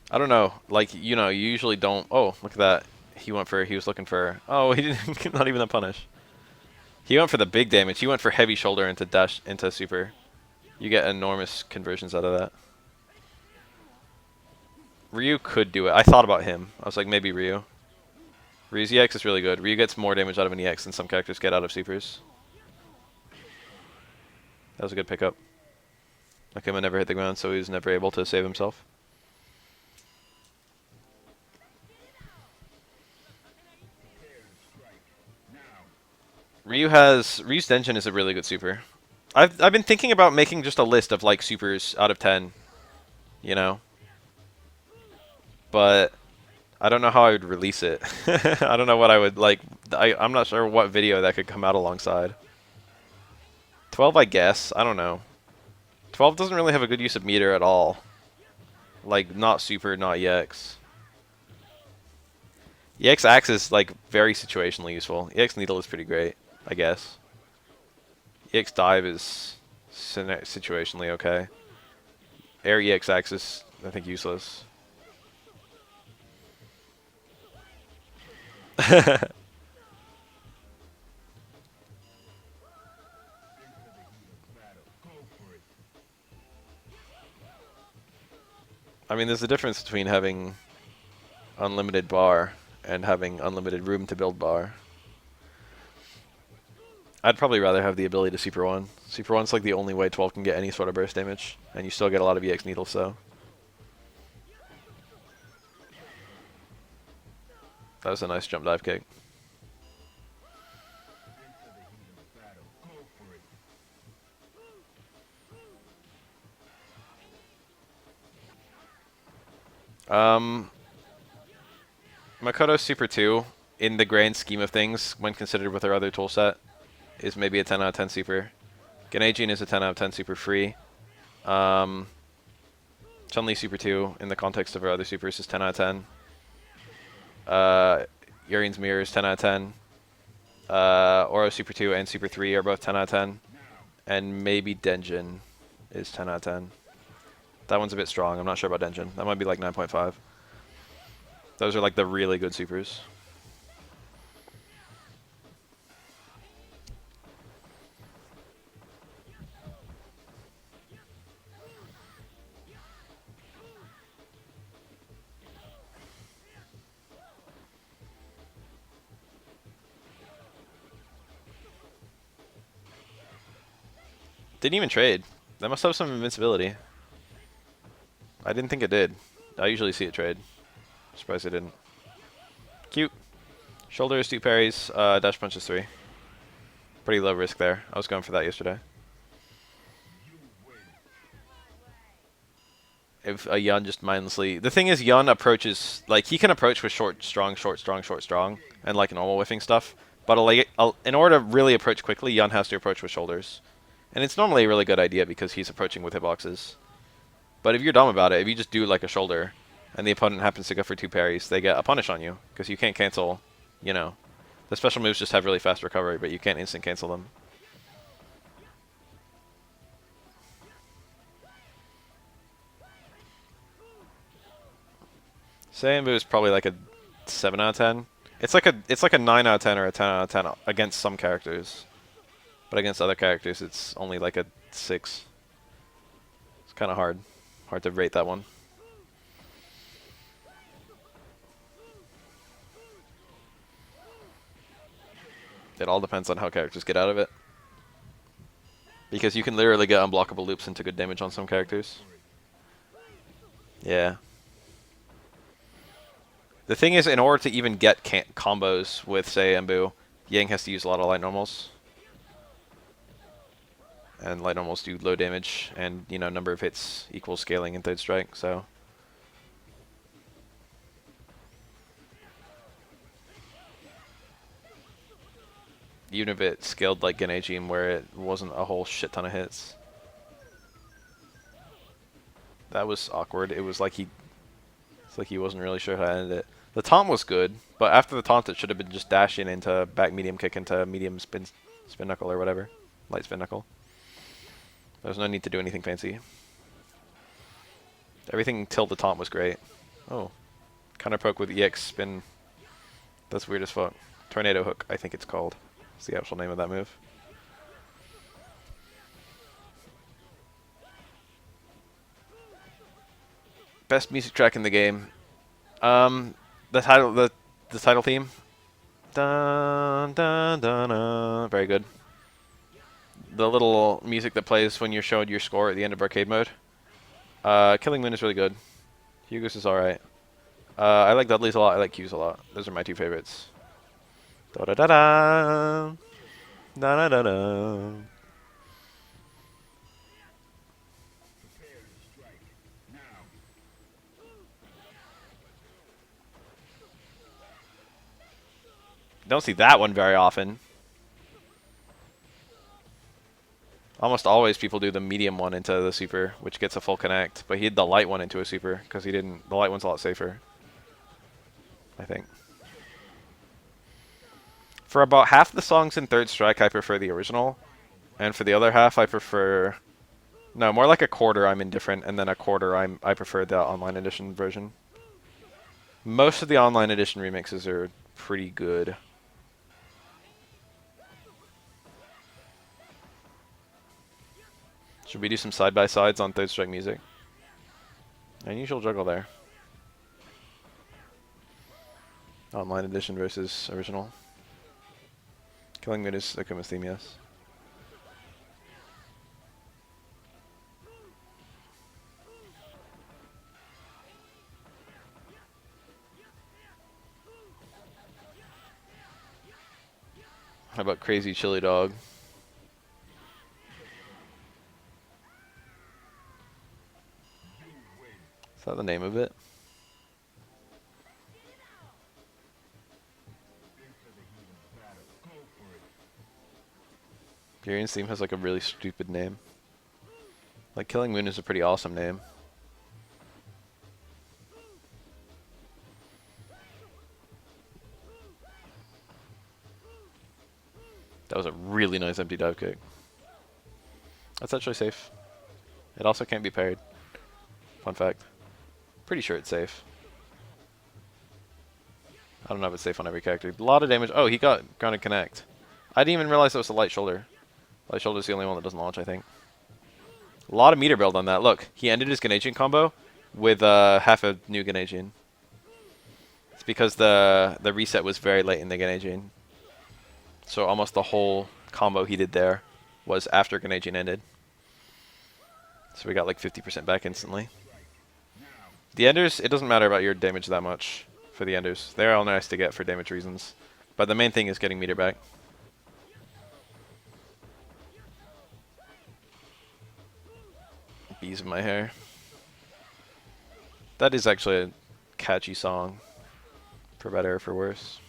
I don't know. Like, you know, you usually don't. Oh, look at that. He was looking for. Oh, he didn't. Not even a punish. He went for the big damage. He went for heavy shoulder into dash into super. You get enormous conversions out of that. Ryu could do it. I thought about him. I was like, maybe Ryu. Ryu's EX is really good. Ryu gets more damage out of an EX than some characters get out of supers. That was a good pickup. Akuma never hit the ground, so he was never able to save himself. Ryu's Denjin is a really good super. I've been thinking about making just a list of like supers out of 10, you know. But I don't know how I would release it. I don't know what I would like. I'm not sure what video that could come out alongside. 12, I guess. I don't know. 12 doesn't really have a good use of meter at all. Like, not super, not EX. EX Axe is like very situationally useful. EX Needle is pretty great, I guess. EX Dive is situationally okay. Air EX Axe is, I think, useless. I mean, there's a difference between having unlimited bar and having unlimited room to build bar. I'd probably rather have the ability to Super 1. Super 1's like the only way 12 can get any sort of burst damage, and you still get a lot of EX Needles, so. That was a nice jump dive kick. Makoto's Super 2, in the grand scheme of things, when considered with our other toolset, is maybe a 10 out of 10 super. Genajin is a 10 out of 10 super free. Chun-Li Super 2, in the context of our other supers, is 10 out of 10. Urien's Mirror is 10 out of 10. Oro Super 2 and Super 3 are both 10 out of 10. And maybe Denjin is 10 out of 10. That one's a bit strong. I'm not sure about Denjin. That might be like 9.5. Those are like the really good supers. Didn't even trade. That must have some invincibility. I didn't think it did. I usually see it trade. Surprised it didn't. Cute. Shoulders, 2 parries, dash punches 3. Pretty low risk there. I was going for that yesterday. If a Yun just mindlessly... The thing is, Yun approaches... Like, he can approach with short, strong, and like normal whiffing stuff. But like, in order to really approach quickly, Yun has to approach with shoulders. And it's normally a really good idea because he's approaching with hitboxes. But if you're dumb about it, if you just do like a shoulder, and the opponent happens to go for 2 parries, they get a punish on you, because you can't cancel you know, the special moves just have really fast recovery, but you can't instant cancel them. Saiyanbu is probably like a 7 out of 10. It's like a 9 out of 10 or a 10 out of 10 against some characters. But against other characters, it's only like a 6. It's kind of hard. Hard to rate that one. It all depends on how characters get out of it. Because you can literally get unblockable loops into good damage on some characters. Yeah. The thing is, in order to even get combos with, say, Embu, Yang has to use a lot of light normals. And light normals do low damage, and, you know, number of hits equals scaling in Third Strike, so... Even if it scaled like Genejin, where it wasn't a whole shit ton of hits. That was awkward. It was like he wasn't really sure how to end it. The taunt was good, but after the taunt it should have been just dashing into back medium kick into medium spin knuckle or whatever. Light spin knuckle. There's no need to do anything fancy. Everything until the taunt was great. Oh. Counter poke with EX spin. That's weird as fuck. Tornado hook, I think it's called. It's the actual name of that move. Best music track in the game. The title theme. Dun, dun, dun, dun. Very good. The little music that plays when you're showing your score at the end of arcade mode. Killing Moon is really good. Hugo's is alright. I like Dudley's a lot. I like Q's a lot. Those are my two favorites. Da da da da. Da da da da. Don't see that one very often. Almost always people do the medium one into the super, which gets a full connect. But he had the light one into a super, because he didn't. The light one's a lot safer, I think. For about half the songs in Third Strike, I prefer the original. And for the other half, I prefer... No, more like a quarter I'm indifferent, and then a quarter I prefer the online edition version. Most of the online edition remixes are pretty good. Should we do some side-by-sides on Third Strike music? Unusual juggle there. Online edition versus original. Killing Moon is Akuma's theme, yes. How about Crazy Chili Dog? Is that the name of it? Urien's theme has like a really stupid name. Like Killing Moon is a pretty awesome name. That was a really nice empty dive kick. That's actually safe. It also can't be parried. Fun fact. Pretty sure it's safe. I don't know if it's safe on every character. A lot of damage. Oh, he got grounded connect. I didn't even realize it was a light shoulder. Light shoulder is the only one that doesn't launch, I think. A lot of meter build on that. Look, he ended his Genejin combo with half a new Genejin. It's because the reset was very late in the Genejin. So almost the whole combo he did there was after Genejin ended. So we got like 50% back instantly. The enders, it doesn't matter about your damage that much for the enders. They're all nice to get for damage reasons. But the main thing is getting meter back. Bees in my hair. That is actually a catchy song. For better or for worse.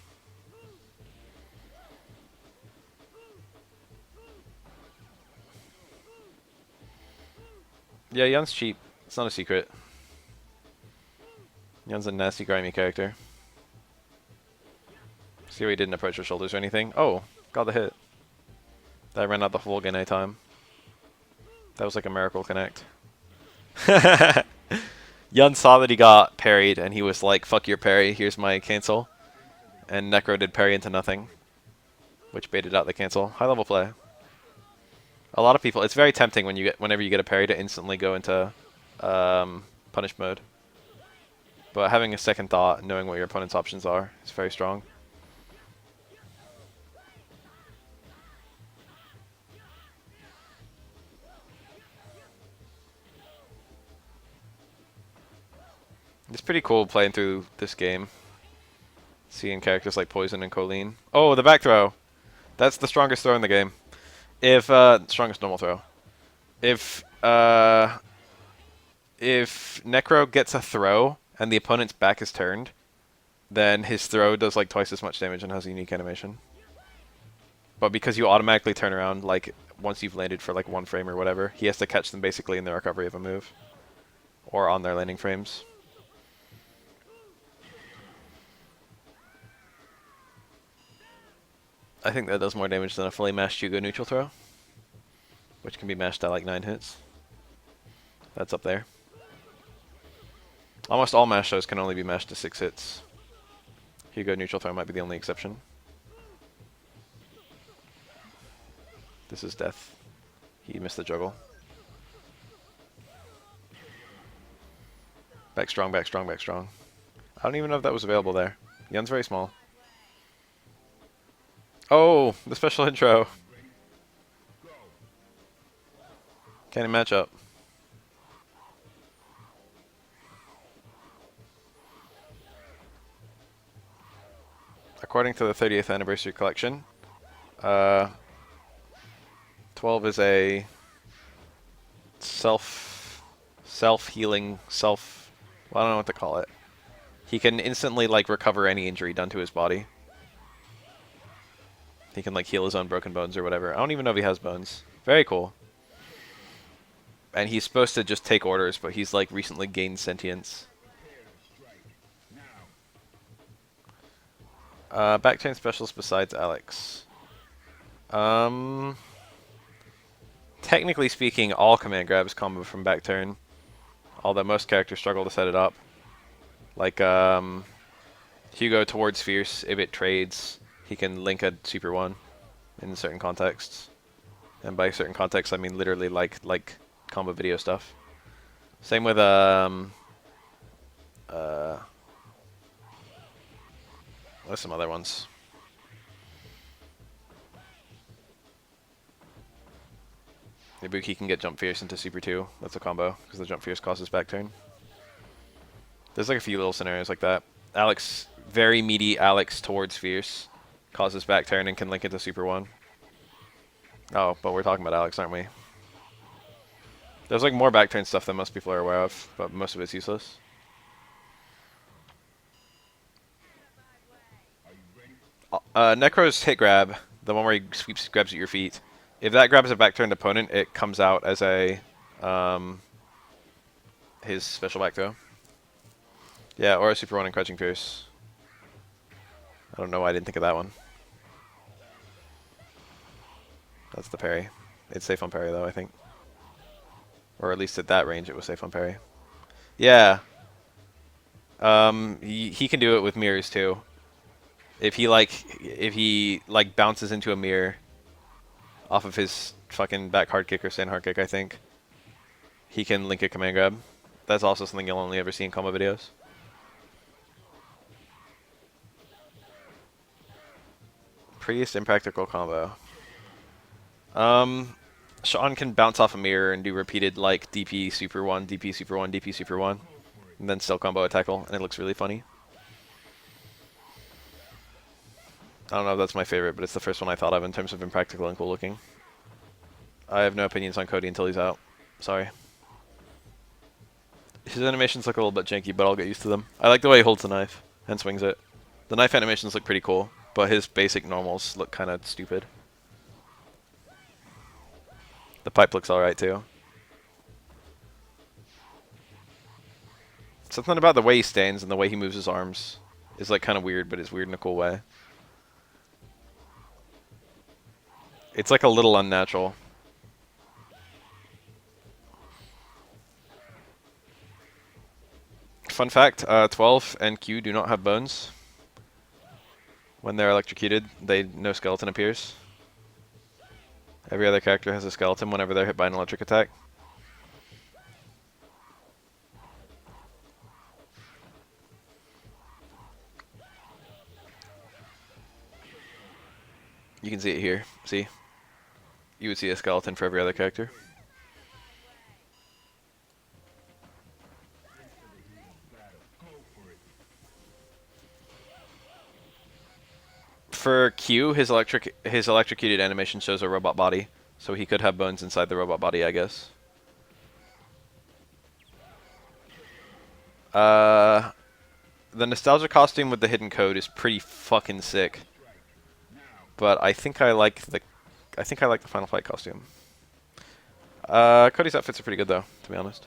Yeah, Yun's cheap. It's not a secret. Yun's a nasty, grimy character. See how he didn't approach with shoulders or anything? Oh, got the hit. That ran out the full Gane time. That was like a miracle connect. Yun saw that he got parried, and he was like, fuck your parry, here's my cancel. And Necro did parry into nothing, which baited out the cancel. High level play. A lot of people, it's very tempting when whenever you get a parry to instantly go into punish mode. But having a second thought, knowing what your opponent's options are, is very strong. It's pretty cool playing through this game. Seeing characters like Poison and Colleen. Oh, the back throw. That's the strongest throw in the game. If strongest normal throw. If Necro gets a throw and the opponent's back is turned, then his throw does like twice as much damage and has a unique animation. But because you automatically turn around, like once you've landed for like 1 frame or whatever, he has to catch them basically in the recovery of a move, or on their landing frames. I think that does more damage than a fully mashed Hugo neutral throw, which can be mashed at like 9 hits. That's up there. Almost all mash throws can only be mashed to 6 hits. Hugo neutral throw might be the only exception. This is death. He missed the juggle. Back strong, back strong, back strong. I don't even know if that was available there. Yun's very small. Oh, the special intro. Can't match up. According to the 30th anniversary collection, 12 is a self-healing, well, I don't know what to call it. He can instantly like recover any injury done to his body. He can like heal his own broken bones or whatever. I don't even know if he has bones. Very cool. And he's supposed to just take orders, but he's like recently gained sentience. Back chain specials besides Alex. Technically speaking, all command grabs combo from back turn, although most characters struggle to set it up. Like Hugo towards Fierce, if it trades, he can link a Super 1 in certain contexts. And by certain contexts, I mean literally like combo video stuff. Same with what's some other ones? Ibuki can get Jump Fierce into Super 2. That's a combo, because the Jump Fierce causes back turn. There's like a few little scenarios like that. Alex, very meaty Alex towards Fierce, causes back turn and can link into Super 1. Oh, but we're talking about Alex, aren't we? There's like more back turn stuff than most people are aware of, but most of it's useless. Necro's hit grab, the one where he sweeps grabs at your feet. If that grabs a back turned opponent, it comes out as a his special back throw. Yeah, or a Super 1 and Crouching Fierce. I don't know why I didn't think of that one. That's the parry. It's safe on parry though, I think. Or at least at that range it was safe on parry. Yeah. He can do it with mirrors too. If he bounces into a mirror off of his fucking back hard kick or stand hard kick, I think, he can link a command grab. That's also something you'll only ever see in combo videos. Prettiest impractical combo. Sean can bounce off a mirror and do repeated like DP Super 1, DP Super 1, DP Super 1, and then still combo a tackle, and it looks really funny. I don't know if that's my favorite, but it's the first one I thought of in terms of impractical and cool looking. I have no opinions on Cody until he's out. Sorry. His animations look a little bit janky, but I'll get used to them. I like the way he holds the knife and swings it. The knife animations look pretty cool, but his basic normals look kind of stupid. The pipe looks alright too. Something about the way he stands and the way he moves his arms is like kind of weird, but it's weird in a cool way. It's like a little unnatural. Fun fact, 12 and Q do not have bones. When they're electrocuted, no skeleton appears. Every other character has a skeleton whenever they're hit by an electric attack. You can see it here. See? You would see a skeleton for every other character. For Q, his electrocuted animation shows a robot body, so he could have bones inside the robot body, I guess. The nostalgia costume with the hidden code is pretty fucking sick. But I think I like the Final Fight costume. Cody's outfits are pretty good though, to be honest.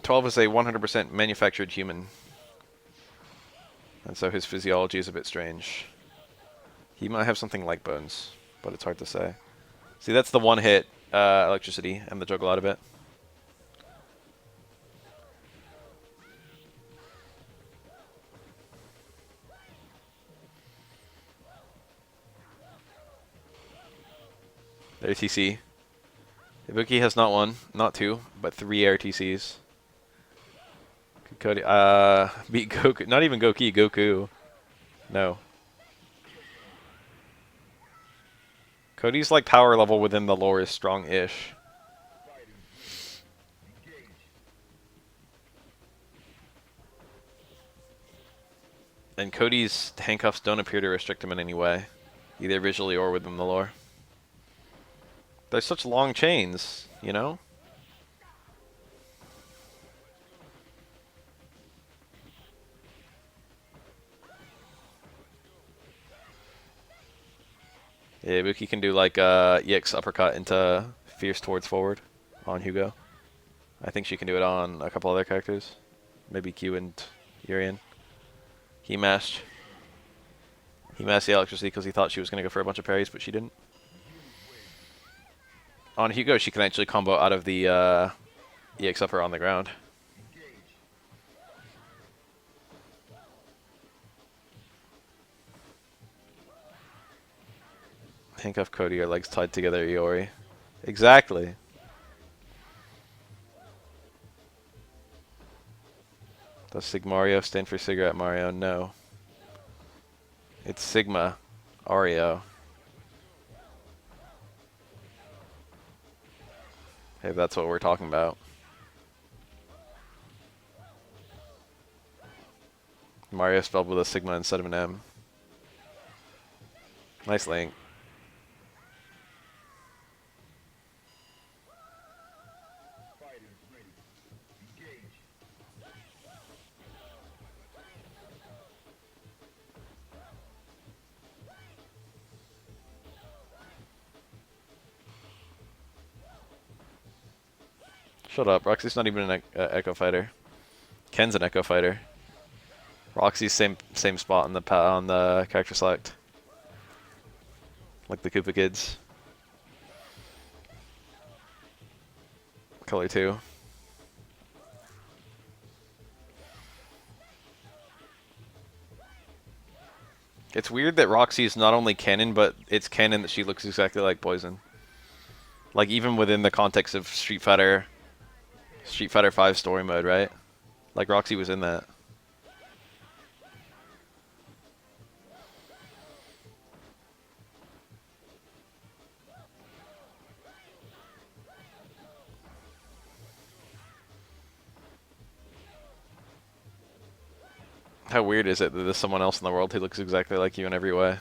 "12 is a 100% manufactured human. And so his physiology is a bit strange. He might have something like bones, but it's hard to say. See, that's the one hit electricity and the juggle out of it. There's TC. Ibuki has not one, not two, but 3 air TCs. Cody, beat Goku. Not even Goki, Goku. No. Cody's like power level within the lore is strong-ish. And Cody's handcuffs don't appear to restrict him in any way, either visually or within the lore. They're such long chains, you know? Yeah, Ibuki can do like EX uppercut into fierce towards forward on Hugo. I think she can do it on a couple other characters. Maybe Q and Urien. He mashed the electricity because he thought she was going to go for a bunch of parries, but she didn't. On Hugo, she can actually combo out of the EX upper on the ground. Handcuff Cody, your legs tied together, Iori. Exactly. Does Sigmario stand for Cigarette Mario? No. It's Sigma Ario. Hey, that's what we're talking about. Mario spelled with a Sigma instead of an M. Nice link. Shut up. Roxy's not even an Echo Fighter. Ken's an Echo Fighter. Roxy's same spot on the character select. Like the Koopa Kids. Color 2. It's weird that Roxy's not only canon, but it's canon that she looks exactly like Poison. Like even within the context of Street Fighter 5 story mode, right? Like Roxy was in that. How weird is it that there's someone else in the world who looks exactly like you in every way?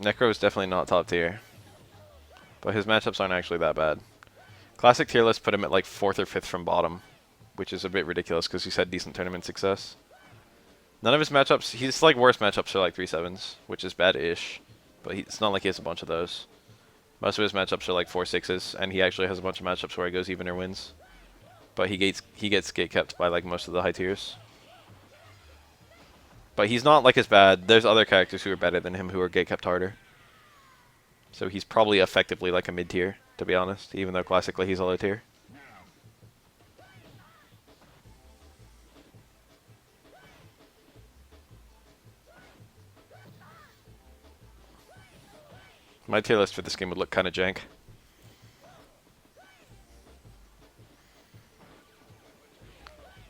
Necro is definitely not top tier. But his matchups aren't actually that bad. Classic tier list put him at like 4th or 5th from bottom, which is a bit ridiculous because he's had decent tournament success. None of his matchups, his like worst matchups are like 3-7s, which is bad-ish. But it's not like he has a bunch of those. Most of his matchups are like 4-6s, and he actually has a bunch of matchups where he goes even or wins. But he gets gate kept by like most of the high tiers. But he's not like as bad. There's other characters who are better than him who are gate kept harder. So he's probably effectively like a mid tier, to be honest, even though classically he's a low tier. My tier list for this game would look kind of jank.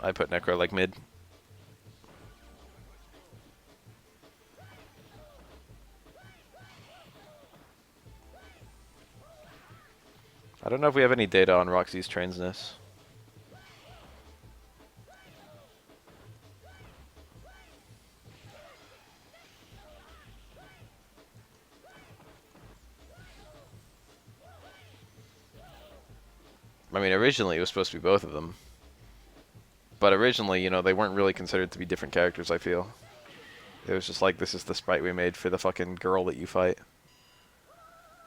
I put Necro like mid. I don't know if we have any data on Roxy's trainsness. I mean, originally it was supposed to be both of them. But originally, you know, they weren't really considered to be different characters, I feel. It was just like, this is the sprite we made for the fucking girl that you fight.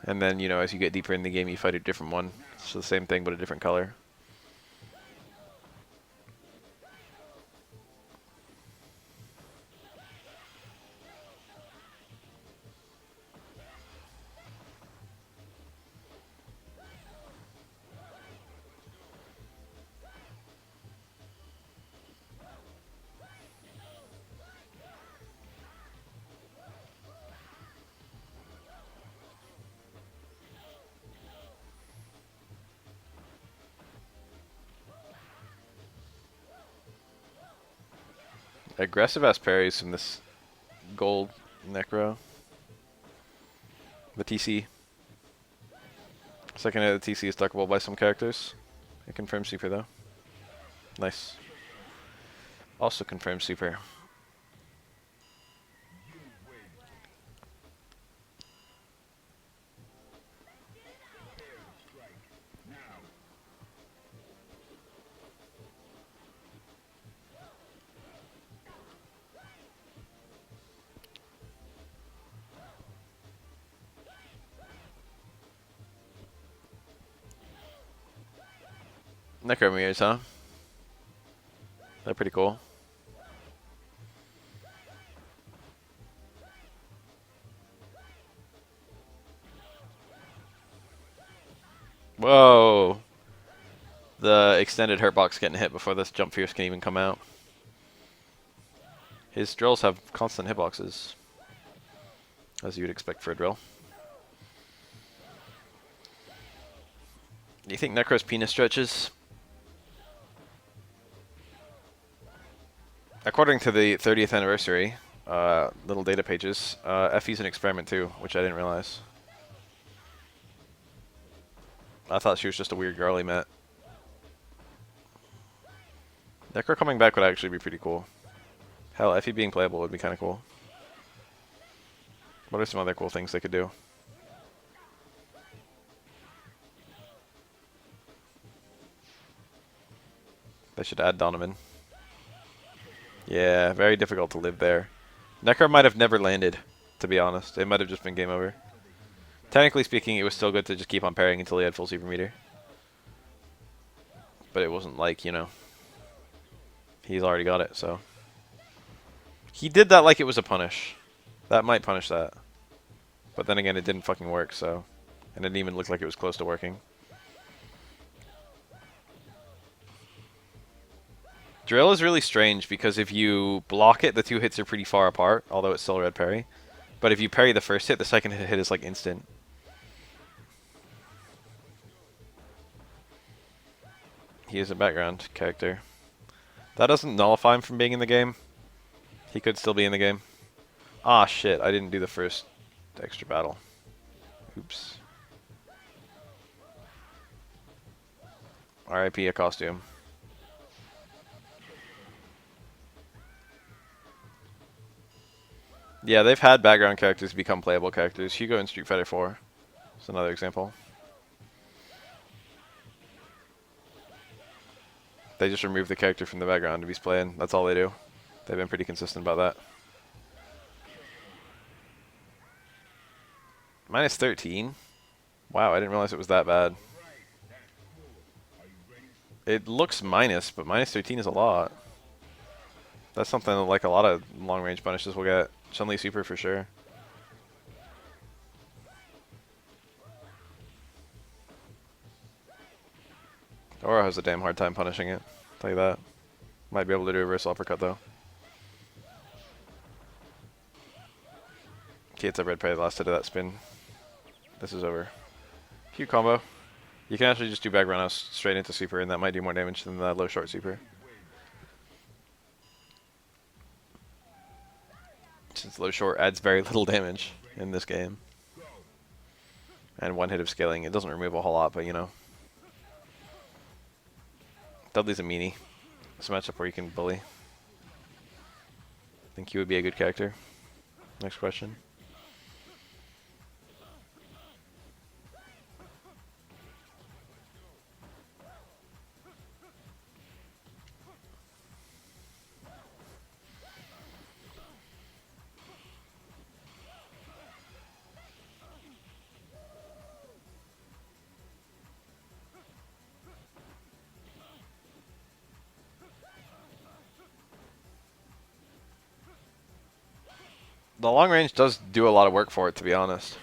And then, you know, as you get deeper in the game, you fight a different one. It's the same thing, but a different color. Aggressive ass parries from this gold Necro. The TC. Second hit of the TC is duckable by some characters. It confirms super though. Nice. Also confirms super. Necro mirrors, huh? They're pretty cool. Whoa! The extended hurt box getting hit before this jump fierce can even come out. His drills have constant hitboxes, as you would expect for a drill. Do you think Necro's penis stretches? According to the 30th anniversary, little data pages, Effie's an experiment too, which I didn't realize. I thought she was just a weird girl he met. Necro coming back would actually be pretty cool. Hell, Effie being playable would be kind of cool. What are some other cool things they could do? They should add Donovan. Yeah, very difficult to live there. Necro might have never landed, to be honest. It might have just been game over. Technically speaking, it was still good to just keep on parrying until he had full super meter. But it wasn't like, you know, he's already got it, so. He did that like it was a punish. That might punish that. But then again, it didn't fucking work, so. And it didn't even look like it was close to working. Drill is really strange because if you block it, the two hits are pretty far apart, although it's still red parry. But if you parry the first hit, the second hit is like instant. He is a background character. That doesn't nullify him from being in the game. He could still be in the game. Ah, shit, I didn't do the first extra battle. Oops. RIP a costume. Yeah, they've had background characters become playable characters. Hugo in Street Fighter 4 is another example. They just remove the character from the background if he's playing. That's all they do. They've been pretty consistent about that. -13? Wow, I didn't realize it was that bad. It looks minus, but minus 13 is a lot. That's something that, like, a lot of long-range punishes will get. Chun-Li super for sure. Aura has a damn hard time punishing it. Tell you that. Might be able to do a reverse uppercut though. Okay, it's a red prey. The last hit of that spin. This is over. Cute combo. You can actually just do back roundhouse straight into super, and that might do more damage than the low short super. Since low short adds very little damage in this game. And one hit of scaling, it doesn't remove a whole lot, but you know. Dudley's a meanie. It's a matchup where you can bully. Think he would be a good character. Next question. The long range does do a lot of work for it, to be honest.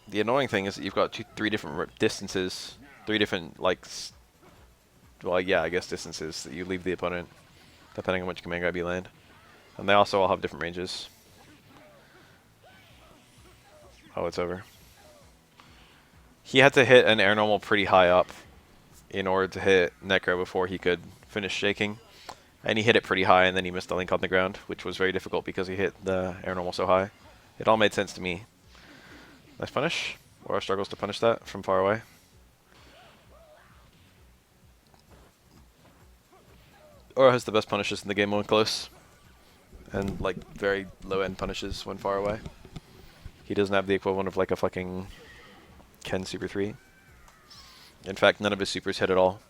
The annoying thing is that you've got three different distances, three different, like, well, yeah, I guess distances that you leave the opponent, depending on which command grab you land. And they also all have different ranges. Oh, it's over. He had to hit an air normal pretty high up in order to hit Necro before he could finish shaking. And he hit it pretty high, and then he missed the link on the ground, which was very difficult because he hit the air normal so high. It all made sense to me. Nice punish. Aura struggles to punish that from far away. Aura has the best punishes in the game when close. And, like, very low-end punishes when far away. He doesn't have the equivalent of, like, a fucking Ken Super 3. In fact, none of his supers hit at all.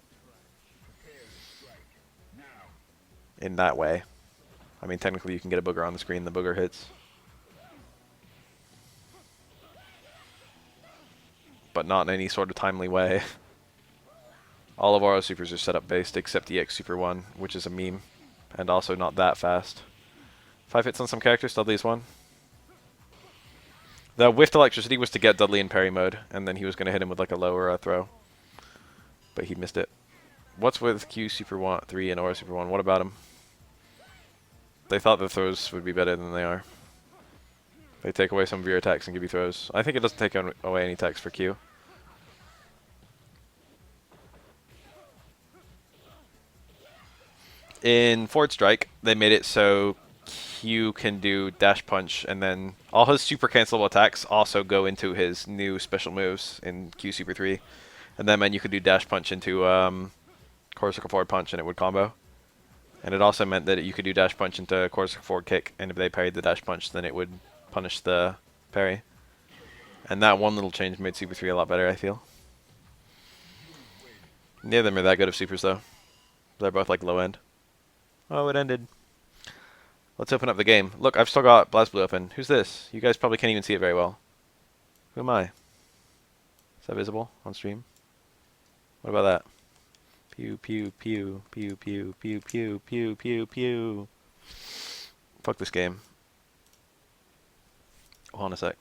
In that way. I mean, technically you can get a booger on the screen, the booger hits. But not in any sort of timely way. All of our supers are setup based except EX Super 1, which is a meme. And also not that fast. 5 hits on some characters, Dudley's one. The whiffed electricity was to get Dudley in parry mode, and then he was going to hit him with like a lower throw. But he missed it. What's with Q Super 1, 3 and Aura Super 1? What about him? They thought the throws would be better than they are. They take away some of your attacks and give you throws. I think it doesn't take away any attacks for Q. In Forward Strike, they made it so Q can do dash punch, and then all his super cancelable attacks also go into his new special moves in Q Super 3. And that meant you could do dash punch into quarter circle forward punch, and it would combo. And it also meant that you could do dash punch into quarter circle forward kick, and if they parried the dash punch, then it would punish the parry. And that one little change made Super 3 a lot better, I feel. Neither of them are that good of supers, though. They're both like low end. Oh, it ended. Let's open up the game. Look, I've still got BlazBlue open. Who's this? You guys probably can't even see it very well. Who am I? Is that visible on stream? What about that? Pew, pew, pew, pew, pew, pew, pew, pew, pew, pew. Fuck this game. Hold on a sec.